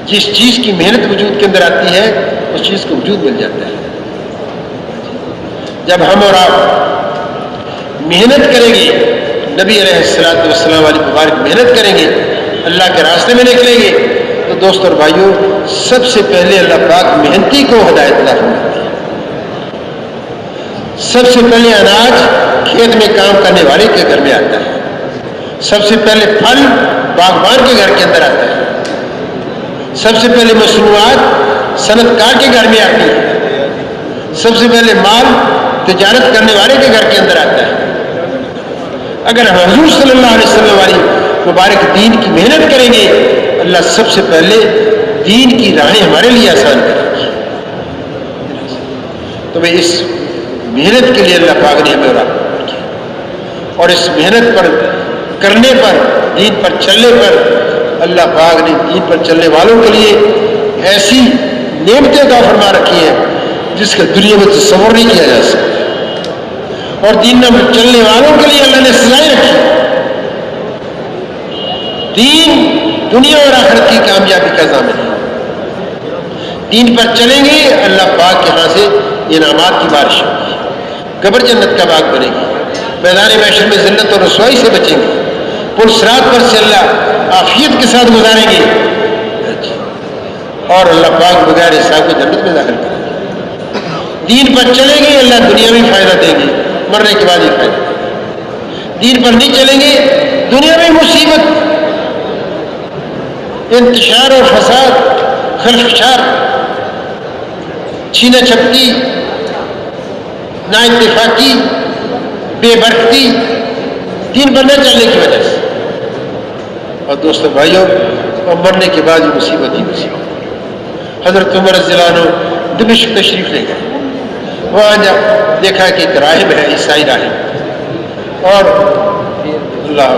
جس چیز کی محنت وجود کے اندر آتی ہے اس چیز کو وجود مل جاتا ہے. جب ہم اور آپ محنت کریں گے، نبی علیہ السلام والی مبارک محنت کریں گے، اللہ کے راستے میں نکلیں گے، تو دوست اور بھائیوں سب سے پہلے اللہ پاک محنتی کو ہدایت عطا فرماتے ہیں. سب سے پہلے اناج کھیت میں کام کرنے والے کے گھر میں آتا ہے. سب سے پہلے پھل باغبان کے گھر کے اندر آتا ہے. سب سے پہلے مصنوعات صنعت کار کے گھر میں آتی ہے. سب سے پہلے مال تجارت کرنے والے کے گھر کے اندر آتا ہے. اگر ہم حضور صلی اللہ علیہ وسلم والی مبارک دین کی محنت کریں گے، اللہ سب سے پہلے دین کی راہیں ہمارے لیے آسان کرے گی. تو میں اس محنت کے لیے اللہ پاک نے ہمیں راغب کیا، اور اس محنت پر کرنے پر، دین پر چلنے پر اللہ پاک نے دین پر چلنے والوں کے لیے ایسی نعمتیں عطا فرما رکھی ہیں جس کا دنیا میں تصور نہیں کیا جا سکتا. اور دین پر چلنے والوں کے لیے اللہ نے سزائیں رکھی. دین دنیا اور آخرت کی کامیابی کا ضامن ہے. دین پر چلیں گے، اللہ پاک کے ہاں سے انعامات کی بارش ہوگی، قبر جنت کا باغ بنے گی، میدان محشر میں ذلت اور رسوائی سے بچیں گے، پل صراط پر سے اللہ عافیت کے ساتھ گزاریں گے. اور اللہ پاک بغیر حساب کو جنت میں داخل کریں گے. دین پر چلیں گے اللہ دنیا میں فائدہ دیں گے، مرنے کے بعد ہی فائدہ. دین پر نہیں چلیں گے دنیا میں مصیبت، انتشار اور فساد، خلفشار، چھینا چھپتی، نا اتفاقی، بے برکتی، دین پر نہ چلنے کی وجہ سے. اور دوستو بھائیوں، اور مرنے کے بعد یہ مصیبت ہی مصیبت. حضرت عمر رضی اللہ عنہ دمشق تشریف لے گئے. وہاں جب دیکھا کہ ایک راہب ہے، عیسائی راہب، اور اللہ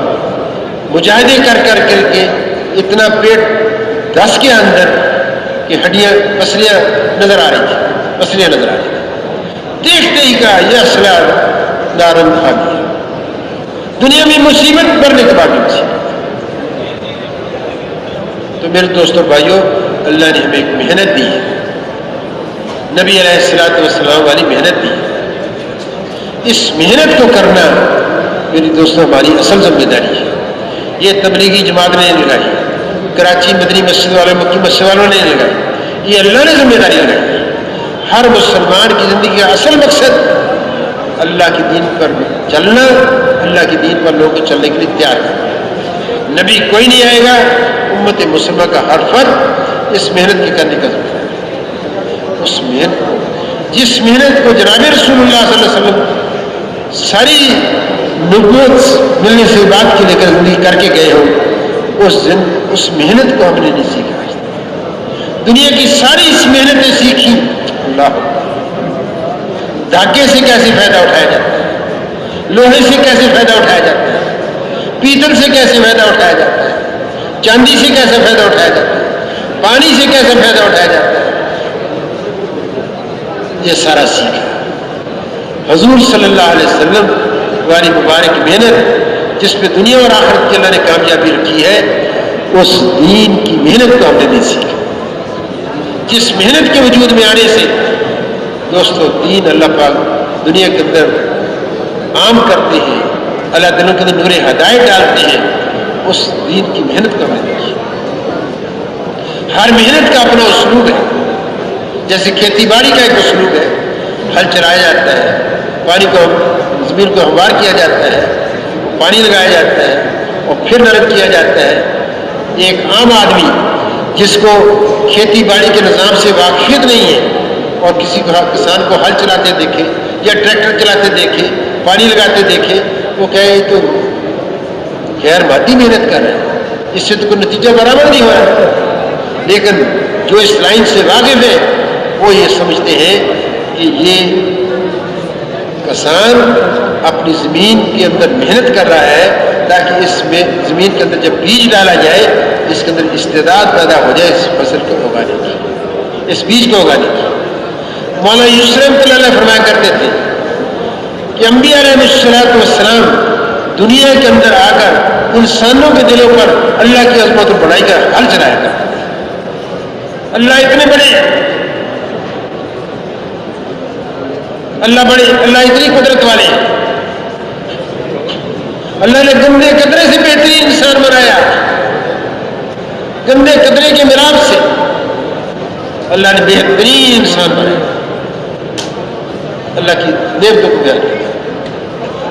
مجاہدے کر کے اتنا پیٹ دس کے اندر کہ ہڈیاں پسلیاں نظر آ رہی تھی. دیکھتے ہی کہا یہ اصلہ نارن کھا دیا. دنیا میں مصیبت، مرنے کے بعد بھی مصیبت. تو میرے دوستوں بھائیوں، اللہ نے ہمیں ایک محنت دی ہے، نبی علیہ السلام والی محنت دی ہے. اس محنت کو کرنا میری دوستوں ہماری اصل ذمہ داری ہے. یہ تبلیغی جماعت نے لگائی، کراچی مدنی مسجد والوں، مکی مسجد والوں نے لگائی، یہ اللہ نے ذمہ داری لگائی. ہر مسلمان کی زندگی کا اصل مقصد اللہ کے دین پر چلنا، اللہ کے دین پر لوگوں کو چلنے کے لیے تیار کرنا. نبی کوئی نہیں آئے گا، امت مسلمہ کا ہر فرد اس محنت کی کرنے کا ضرورت ہے. اس محنت کو، جس محنت کو جناب رسول اللہ صلی اللہ علیہ وسلم ساری نبوت ملنے سے بات کی لے کر زندگی کر کے گئے ہو، اس محنت کو ہم نے نہیں سیکھا. دنیا کی ساری اس محنتیں سیکھی. اللہ دھاگے سے کیسے فائدہ اٹھایا جاتا ہے، لوہے سے کیسے فائدہ اٹھایا جاتا ہے، پیتل سے کیسے فائدہ اٹھایا جاتا ہے، چاندی سے کیسے فائدہ اٹھایا جاتا ہے، پانی سے کیسے فائدہ اٹھایا جاتا ہے، یہ سارا سیکھا. حضور صلی اللہ علیہ وسلم والی مبارک محنت جس پہ دنیا اور آخرت کی اللہ نے کامیابی رکھی ہے، اس دین کی محنت کو ہم نے نہیں سیکھا. جس محنت کے وجود میں آنے سے دوستو دین اللہ پاک دنیا کے اندر عام کرتے ہیں، اللہ دلوں کے اندر نور ہدایت ڈالتے ہیں، اس دین کی محنت کا محنت کی. ہر محنت کا اپنا اسلوب ہے. جیسے کھیتی باڑی کا ایک اسلوب ہے، ہل چلایا جاتا ہے، پانی کو زمین کو ہموار کیا جاتا ہے، پانی لگایا جاتا ہے اور پھر نرم کیا جاتا ہے. ایک عام آدمی جس کو کھیتی باڑی کے نظام سے واقفیت نہیں ہے اور کسی کسان کو ہل چلاتے دیکھے یا ٹریکٹر چلاتے دیکھے، پانی لگاتے دیکھے، وہ کہے تو غیر مادی محنت کر رہے ہیں، اس سے تو کوئی نتیجہ برابر نہیں ہو رہا. لیکن جو اس لائن سے واقف ہے وہ یہ سمجھتے ہیں کہ یہ کسان اپنی زمین کے اندر محنت کر رہا ہے تاکہ اس میں زمین کے اندر جب بیج ڈالا جائے اس کے اندر استعداد پیدا ہو جائے اس فصل کو اگانے کی، اس بیج کو اگانے کی. مولانا یوسف رحمۃ اللہ علیہ فرمایا کرتے تھے کہ انبیاء علیہ السلام دنیا کے اندر آ کر انسانوں کے دلوں پر اللہ کی عظمت اور بڑائی کا حل چلایا کرتے تھے. اللہ اتنے بڑے، اللہ بڑے، اللہ اتنی قدرت والے ہیں. اللہ نے گندے قطرے سے بہترین انسان بنایا، گندے قطرے کے میراب سے اللہ نے بہترین انسان بنایا. اللہ کی نعمتوں کو بیان کرتا ہے،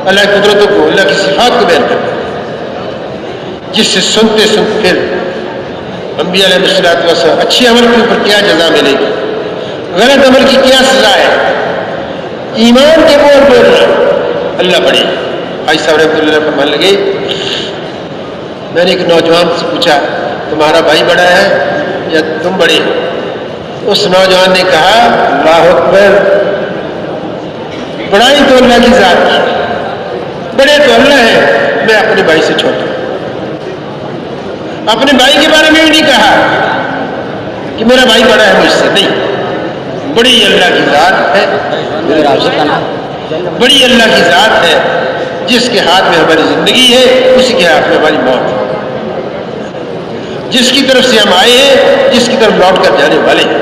اللہ کی قدرتوں کو، اللہ کی صفات کو بیان کرتا ہے، جس سے سنتے سنتے پھر انبیاء علیہ السلام اچھے عمل کے اوپر کیا جزا ملے گی، غلط عمل کی کیا سزا ہے. ایمان کے بول بولنا اللہ بڑے. حاجی صاحب رحمۃ اللہ فرمانے لگے، میں نے ایک نوجوان سے پوچھا تمہارا بھائی بڑا ہے یا تم بڑے؟ اس نوجوان نے کہا اللہ اکبر، بڑائی تو اللہ کی ذات ہے، بڑے تو اللہ ہے، میں اپنے بھائی سے چھوٹا. اپنے بھائی کے بارے میں بھی نہیں کہا کہ میرا بھائی بڑا ہے مجھ سے، نہیں، بڑی اللہ کی ذات ہے، بڑی اللہ کی ذات ہے جس کے ہاتھ میں ہماری زندگی ہے، اسی کے ہاتھ میں ہماری موت ہے، جس کی طرف سے ہم آئے ہیں، جس کی طرف لوٹ کر جانے والے ہیں.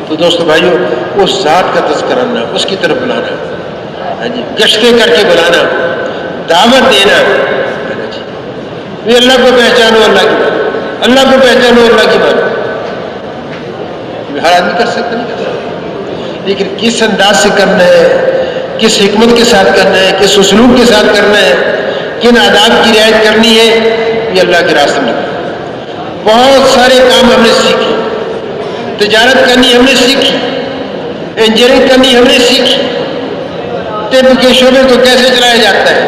تو دوستو بھائیو، اس ذات کا تذکرہ کرنا، اس کی طرف بلانا، گشتیں کر کے بلانا، دعوت دینا، یہ اللہ کو پہچانو، اللہ کی بات. اللہ کو پہچانو، اللہ کی مانو. ہر آدمی کر سکتا نہیں، لیکن کس انداز سے کرنا ہے، کس حکمت کے ساتھ کرنا ہے، کس اسلوب کے ساتھ کرنا ہے، کن آداب کی رعایت کرنی ہے، یہ اللہ کے راستے میں. بہت سارے کام ہم نے سیکھے، تجارت کرنی ہم نے سیکھی، انجینئرنگ کرنی ہم نے سیکھی، طب کے شعبے کو کیسے چلایا جاتا ہے،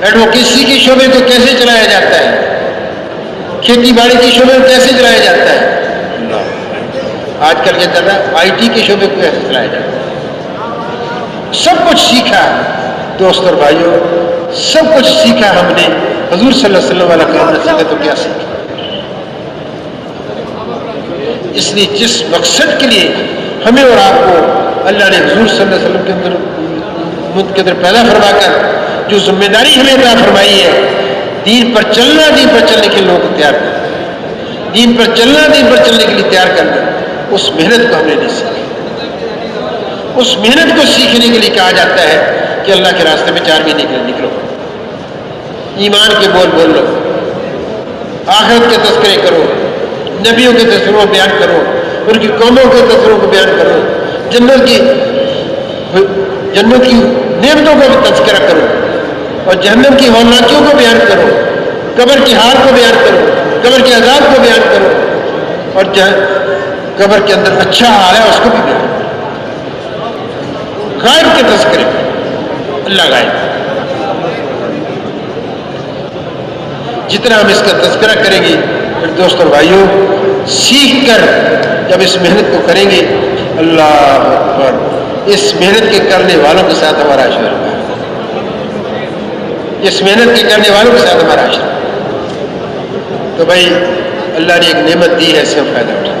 ایڈوکیسی کے شعبے کو کیسے چلایا جاتا ہے، کھیتی باڑی کے شعبے کو کیسے چلایا جاتا ہے، آج کل کے طرح آئی ٹی کے شعبے کو کیسے چلایا جاتا ہے. سب کچھ سیکھا دوست اور بھائیوں، سب کچھ سیکھا ہم نے. حضور صلی اللہ علیہ وسلم والا کام نہ سیکھا تو کیا سیکھا. اس لیے جس مقصد کے لیے ہمیں اور آپ کو اللہ نے حضور صلی اللہ علیہ وسلم کے اندر پیدا فرما کر جو ذمہ داری ہمیں عطا فرمائی ہے، دین پر چلنا، دین پر چلنے کے لوگوں کو تیار کرنا، دین پر چلنا، دین پر چلنے کے لیے تیار کرنا، اس محنت کو ہم نے نہیں سیکھی. اس محنت کو سیکھنے کے لیے کہا جاتا ہے کہ اللہ کے راستے میں 4 مہینے کے لیے نکلو، ایمان کے بول بول لو، آخرت کے تذکرے کرو، نبیوں کے تذکروں کو بیان کرو، ان کی قوموں کے تذکروں کو بیان کرو، جنت کی نعمتوں کا بھی تذکرہ کرو، اور جہنم کی ہولناکیوں کو بیان کرو، قبر کی حال کو بیان کرو، قبر کے عذاب کو بیان کرو، اور قبر کے اندر اچھا حال ہے اس کو بھی بیان کرو. غائب کے تذکرے، اللہ غائب. جتنا ہم اس کا تذکرہ کریں گے پھر دوست اور بھائیوں، سیکھ کر جب اس محنت کو کریں گے، اللہ اکبر، اس محنت کے کرنے والوں کے ساتھ ہمارا عشر ہوگا، اس محنت کے کرنے والوں کے ساتھ ہمارا عشر. تو بھائی اللہ نے ایک نعمت دی ہے، اس کا فائدہ اٹھائیں.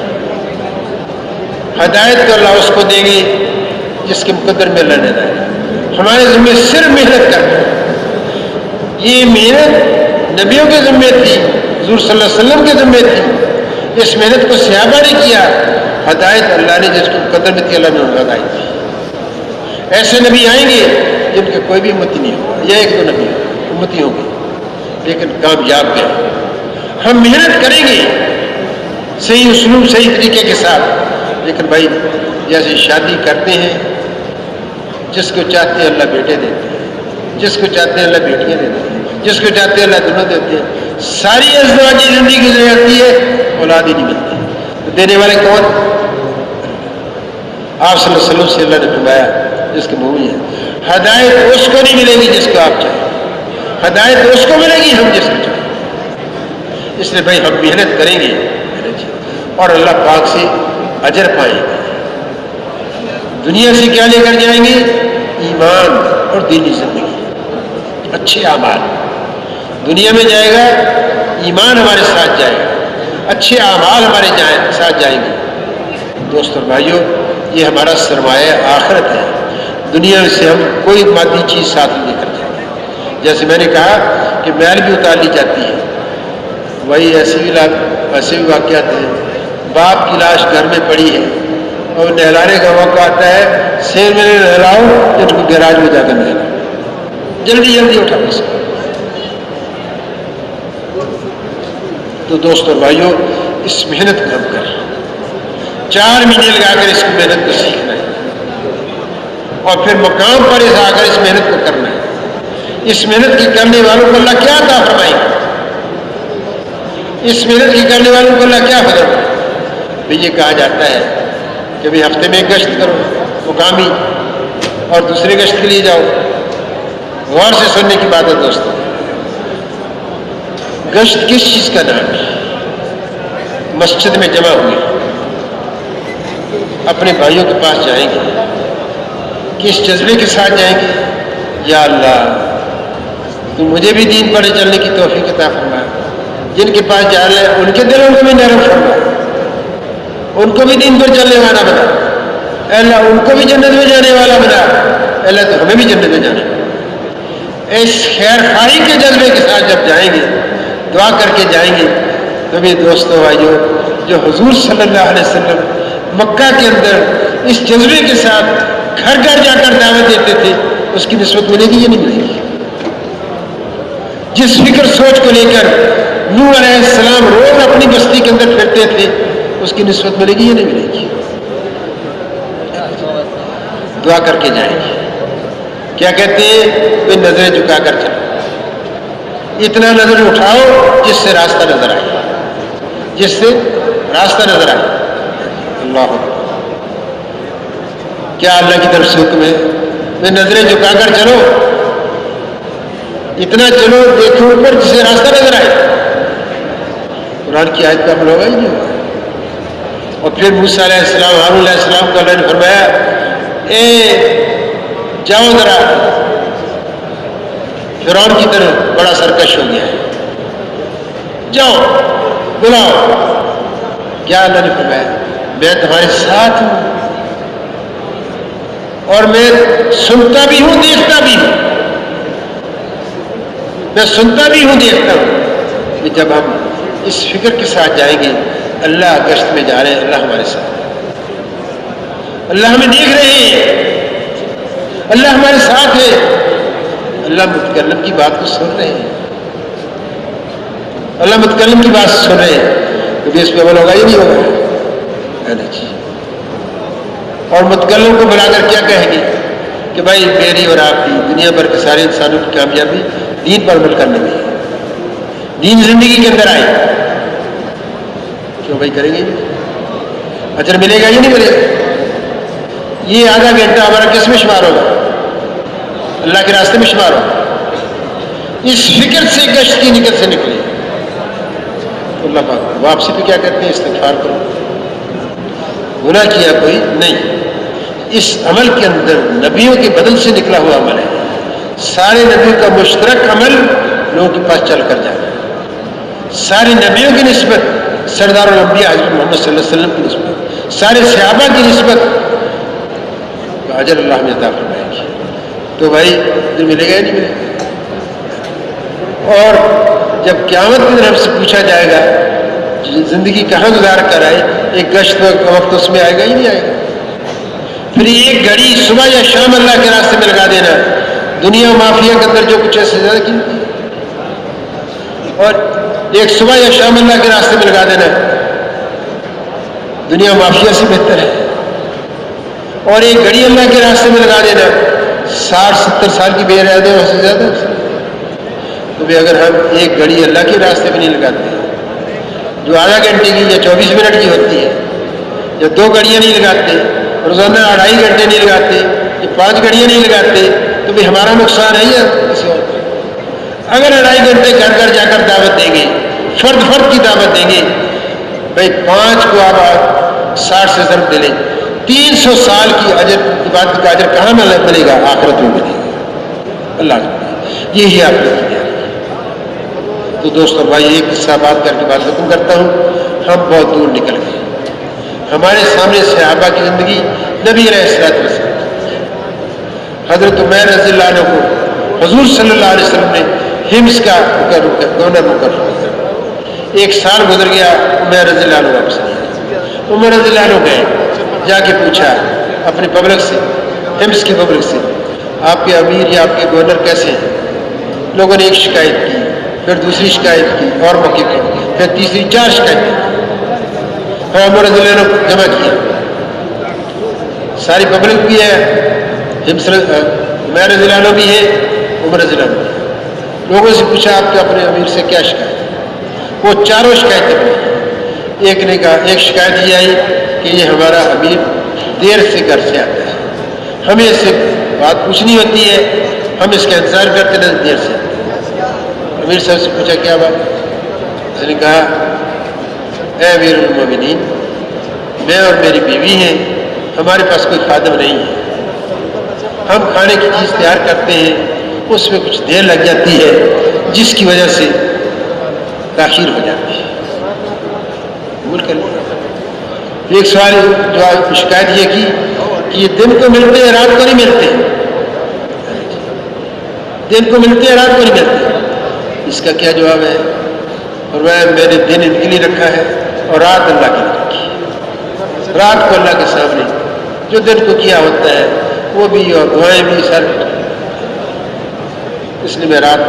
ہدایت تو اللہ اس کو دیں گے جس کے مقدر میں اللہ نے دیا. ہمارے ذمہ صرف محنت کرنا. یہ محنت نبیوں کے ذمہ تھی، حضور صلی اللہ علیہ وسلم کے ذمہ تھی. اس محنت کو صحابہ نے کیا. ہدایت اللہ نے جس کے مقدر میں تھی، اللہ نے ان کو ہدایت دی. ایسے نبی آئیں گے جن کے کوئی بھی امتی نہیں ہوگا، یا 1-2 نبی امتی ہوں گے لیکن کامیاب گئے. ہم محنت کریں گے صحیح اسلوب، صحیح طریقے کے ساتھ. لیکن بھائی جیسے شادی کرتے ہیں، جس کو چاہتے ہیں اللہ بیٹے دیتے ہیں، جس کو چاہتے ہیں اللہ بیٹیاں دیتے ہیں، جس کو چاہتے ہیں اللہ دونوں دیتے ہیں. ساری ازدواجی زندگی گزر جاتی ہے، اولاد ہی نہیں ملتی. تو دینے والے کون؟ آپ صلی اللہ علیہ وسلم سے اللہ نے فرمایا جس کے منہ میں ہے. ہدایت اس کو نہیں ملے گی جس کو آپ چاہیں، ہدایت اس کو ملے گی ہم جس کو چاہیں. اس لیے بھائی ہم محنت کریں گے اور اللہ پاک سے اجر پائیں گے. دنیا سے کیا لے کر جائیں گے؟ ایمان اور دینی زندگی، اچھے اعمال. دنیا میں جائے گا ایمان ہمارے ساتھ جائے گا، اچھے اعمال ہمارے ساتھ جائیں گے. دوست اور بھائیوں، یہ ہمارا سرمایہ آخرت ہے. دنیا سے ہم کوئی مادی چیز ساتھ نہیں کر جائیں. جیسے میں نے کہا کہ میل بھی اتار لی جاتی ہے، وہی ایسے بھی واقعات ہیں. باپ کی لاش گھر میں پڑی ہے اور نہلانے کا موقع آتا ہے، سیر میں نہلاؤ، ان کو گیراج میں جا کر نہلاؤ، جلدی جلدی اٹھا سکو. تو دوست اور بھائیوں، اس محنت کو ہم کریں. 4 مہینے لگا کر اس محنت کو سیکھنا ہے اور پھر مقام پر آ کر اس محنت کو کرنا ہے. اس محنت کی کرنے والوں کو اللہ کیا عطا فرمائے گا؟ اس محنت کی کرنے والوں کو اللہ کیا فضل کرے؟ یہ کہا جاتا ہے کہ بھی ہفتے میں 1 گشت کرو مقامی اور دوسرے گشت کے لیے جاؤ. غور سے سننے کی بات ہے دوستوں. گشت کس چیز کا نام ہے؟ مسجد میں جمع ہوئے اپنے بھائیوں کے پاس جائیں گے، کس جذبے کے ساتھ جائیں گے؟ یا اللہ تو مجھے بھی دین پر چلنے کی توفیق عطا فرما. جن کے پاس جا رہے ہیں ان کے دلوں کو بھی نرم فرما، ان کو بھی دین پر چلنے والا بنا. اے اللہ ان کو بھی جنت میں جانے والا بنا. اے اللہ تو ہمیں بھی جنت میں جانا. اس خیر خواہی کے جذبے کے ساتھ جب جائیں گے، دعا کر کے جائیں گے، تو بھی دوستوں بھائیوں، جو حضور صلی اللہ علیہ وسلم مکہ کے اندر اس جذبے کے ساتھ گھر گھر جا کر دعوت دیتے تھے، اس کی نسبت ملے گی یا نہیں ملے گی؟ جس فکر سوچ کو لے کر نوح علیہ السلام روز اپنی بستی کے اندر پھرتے تھے، اس کی نسبت ملے گی یا نہیں ملے گی؟ دعا کر کے جائیں گے. کیا کہتے ہیں؟ کوئی نظریں جھکا کر چلو، اتنا نظر اٹھاؤ جس سے راستہ نظر آئے، جس سے راستہ نظر آئے. اللہ کیا اللہ کی طرف سے حکم ہے؟ میں نظریں جھکا کر چلو، اتنا چلو دیکھو اوپر جس سے راستہ نظر آئے. قرآن کی آیت کا عمل ہوگا ہی نہیں ہوگا. اور پھر موسیٰ علیہ السلام، ہارون علیہ السلام کو اللہ نے فرمایا جاؤ ذرا، فرعون کی طرف بڑا سرکش ہو گیا ہے، جاؤ بلاؤ. کیا اللہ نے فرمایا؟ میں تمہارے ساتھ ہوں اور میں سنتا بھی ہوں دیکھتا بھی ہوں. میں سنتا بھی ہوں دیکھتا ہوں کہ جب ہم اس فکر کے ساتھ جائیں گے اللہ گشت میں جا رہے ہیں، اللہ ہمارے ساتھ، اللہ ہمیں دیکھ رہے ہیں، اللہ ہمارے ساتھ ہے، اللہ متکلم کی بات کو سن رہے ہیں، اللہ متکلم کی بات سن رہے ہیں. تو اس پہ عمل ہوگا ہی نہیں ہوگا. اور متکلم کو بلا کر کیا کہیں گے کہ بھائی میری اور آپ کی، دنیا بھر کے سارے انسانوں کی کامیابی دین پر عمل کرنے میں ہے، دین زندگی کے اندر آئے. کیوں بھائی کریں گے؟ اجر ملے گا یا نہیں ملے گا؟ یہ آدھا گھنٹہ ہمارا کس میں شمار ہوگا؟ اللہ کے راستے میں شمار ہوگا. اس فکر سے گشت کی نکل سے نکلے. اللہ پاک واپسی پہ کیا کہتے ہیں؟ استغفار کرو. گناہ کیا کوئی نہیں. اس عمل کے اندر نبیوں کے بدل سے نکلا ہوا عمل ہے. سارے نبیوں کا مشترک عمل لوگوں کے پاس چل کر جانا. سارے نبیوں کی نسبت سردار الانبیاء حضرت محمد صلی اللہ علیہ وسلم کی نسبت، سارے صحابہ کی نسبت اجر اللہ میں عطا فرمائے گی. تو بھائی پھر ملے گا یا نہیں ملے گا؟ اور جب قیامت کے دن ہم سے پوچھا جائے گا زندگی کہاں گزار کر آئے، ایک گشت کا وقت اس میں آئے گا ہی نہیں آئے گا. پھر ایک گھڑی صبح یا شام اللہ کے راستے میں لگا دینا. دنیا مافیا کے اندر جو کچھ ہے زیادہ قیمتی ہے، اور ایک صبح یا شام اللہ کے راستے میں لگا دینا دنیا مافیا سے بہتر ہے. اور ایک گھڑی اللہ کے راستے میں لگا دینا 60-70 سال کی بے ارادہ سے زیادہ. تو بھی اگر ہم ایک گھڑی اللہ کے راستے میں نہیں لگاتے جو آدھا گھنٹے کی یا 24 منٹ کی ہوتی ہے، یا 2 گھڑیاں نہیں لگاتے، روزانہ 2.5 گھنٹے نہیں لگاتے، یا 5 گھڑیاں نہیں لگاتے، تو بھی ہمارا نقصان ہے یا کسی اور کا؟ اگر 2.5 گھنٹے گھر گھر جا کر دعوت دیں گے، فرد فرد کی دعوت دیں گے، بھائی 5 کو آپ 60 سے ضرب دے لیں، 300 سال کی عبادت کا اجر کہاں ملے گا؟ آخرت میں ملے گا اللہ کا. یہی آپ نے کیا. تو دوستوں بھائی ایک قصہ بات کر کے بات ختم کرتا ہوں. ہم بہت دور نکل گئے. ہمارے سامنے صحابہ کی زندگی، نبی علیہ السلام، حضرت عمیر رضی اللہ عنہ کو حضور صلی اللہ علیہ وسلم نے ہمس کا گورنر مقرر کیا. 1 سال گزر گیا، عمیر رضی اللہ عنہ واپس نہیں. عمر رضی اللہ عنہ گئے، جا کے پوچھا اپنے پبلک سے، ہمس کے پبلک سے، آپ کے امیر یا آپ کے گورنر کیسے ہیں؟ لوگوں نے ایک شکایت کی، پھر دوسری شکایت کی اور موقع کی، پھر تیسری 4 شکایتیں. پھر عمر رضی اللہ عنہ جمع کیا، ساری پبلک بھی ہے، عمیر رضی اللہ عنہ بھی ہے، عمر رضی اللہ عنہ بھی ہے. لوگوں سے پوچھا آپ کے اپنے امیر سے کیا شکایت ہے؟ وہ 4 شکایتیں پڑھی. ایک نے کہا، ایک شکایت یہ آئی کہ یہ ہمارا امیر دیر سے گھر سے آتا ہے، ہمیں اس سے بات پوچھنی ہوتی ہے، ہم اس کا انتظار کرتے ہیں دیر سے. امیر صاحب سے پوچھا کیا بات؟ اس نے کہا اے امیر المومنین، میں اور میری بیوی ہیں، ہمارے پاس کوئی خادم نہیں ہے، ہم کھانے کی چیز تیار کرتے ہیں، اس میں کچھ دیر لگ جاتی ہے جس کی وجہ سے تاخیر ہو جاتی ہے. بھول کر لیا. ایک سوال جو شکایت یہ کی کہ یہ دن کو ملتے ہیں رات کو نہیں ملتے، دن کو ملتے ہیں رات کو نہیں ملتے. اس کا کیا جواب ہے؟ اور میں نے دن ان کے لیے رکھا ہے اور رات اللہ کے لیے رکھی. رات کو اللہ کے سامنے جو دن کو کیا ہوتا ہے وہ بھی اور دعائیں بھی سر، اس لیے میں رات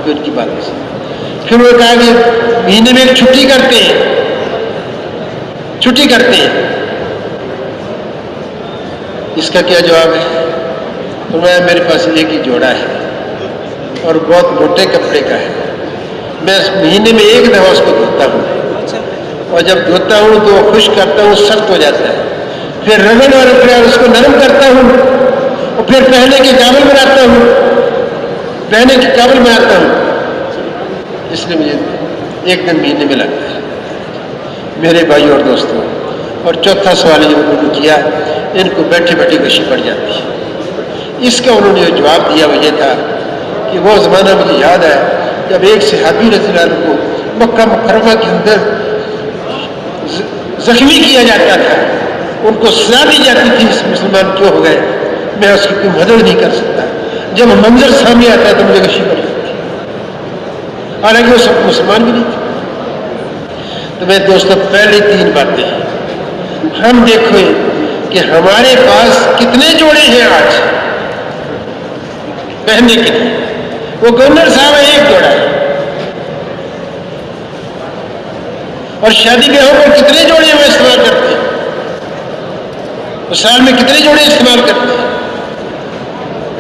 کو ان کی بات نہیں. پھر وہ کہا کہ مہینے میں ایک چھٹی کرتے ہیں، اس کا کیا جواب ہے؟ فرمایا میرے پاس ایک ہی جوڑا ہے اور بہت موٹے کپڑے کا ہے، میں مہینے میں ایک دفعہ اس کو دھوتا ہوں، اور جب دھوتا ہوں تو خشک کرتا ہوں سخت ہو جاتا ہے، پھر رگڑ اور اس کو نرم کرتا ہوں اور پھر پہننے کے قابل بناتا ہوں، اس لیے مجھے ایک دن مہینے میں لگتا ہے میرے بھائی اور دوستوں۔ اور چوتھا سوال جو انہوں نے کیا، ان کو بیٹھے بیٹھے غشی پڑ جاتی ہے۔ اس کا انہوں نے جو جواب دیا وہ یہ تھا کہ وہ زمانہ مجھے یاد ہے جب ایک صحابی رضی اللہ عنہ کو مکہ مکرمہ کے اندر زخمی کیا جاتا تھا، ان کو سزا دی جاتی تھی اس مسلمان کیوں ہو گئے، میں اس کی کوئی مدد نہیں کر سکتا، جب منظر سامنے آتا ہے تو مجھے غشی پڑ جاتی ہے، حالانکہ وہ سب مسلمان بھی نہیں تھے۔ تو میں دوستوں پہلی 3 باتیں ہیں، ہم دیکھیں کہ ہمارے پاس کتنے جوڑے ہیں آج پہننے کے لیے، وہ گورنر صاحب ایک جوڑا ہے، اور شادی بیاہوں پر کتنے جوڑے وہ استعمال کرتے ہیں، وہ سال میں کتنے جوڑے استعمال کرتے ہیں،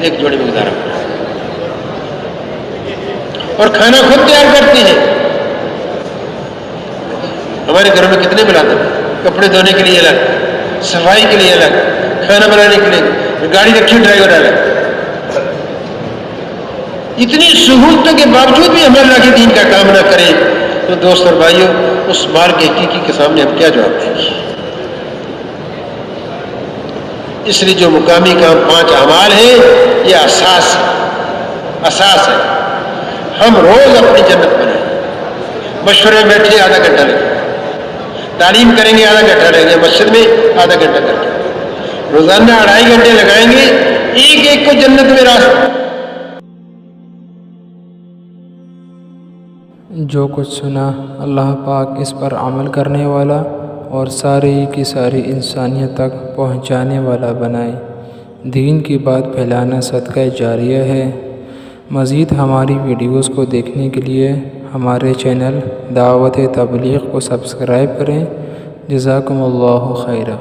ایک جوڑے میں گزارا کرتے ہیں، اور کھانا خود تیار کرتے ہیں۔ ہمارے گھروں میں کتنے ملازم ہیں، کپڑے دھونے کے لیے الگ، صفائی کے لیے الگ، کھانا بنانے کے لیے، گاڑی رکھی ڈرائیور الگ۔ اتنی سہولتوں کے باوجود بھی ہم اللہ کے دین کا کام نہ کریں تو دوست اور بھائیوں، اس مار کے حقیقی کے سامنے ہم کیا جواب دیں گے؟ اس لیے جو مقامی کام 5 اعمال ہیں یہ اساس ہے۔ ہم روز اپنی جنت بنائیں، مشورے میں بیٹھے آدھا گھنٹہ لگے، تعلیم کریں گے آدھا گھنٹہ لگے، مسجد میں آدھا گھنٹہ کر کے روزانہ 2.5 گھنٹے لگائیں گے، ایک کو جنت میں راستہ۔ جو کچھ سنا اللہ پاک اس پر عمل کرنے والا اور ساری کی ساری انسانیت تک پہنچانے والا بنائے۔ دین کی بات پھیلانا صدقہ جاریہ ہے۔ مزید ہماری ویڈیوز کو دیکھنے کے لیے ہمارے چینل دعوت تبلیغ کو سبسکرائب کریں۔ جزاکم اللہ خیرہ۔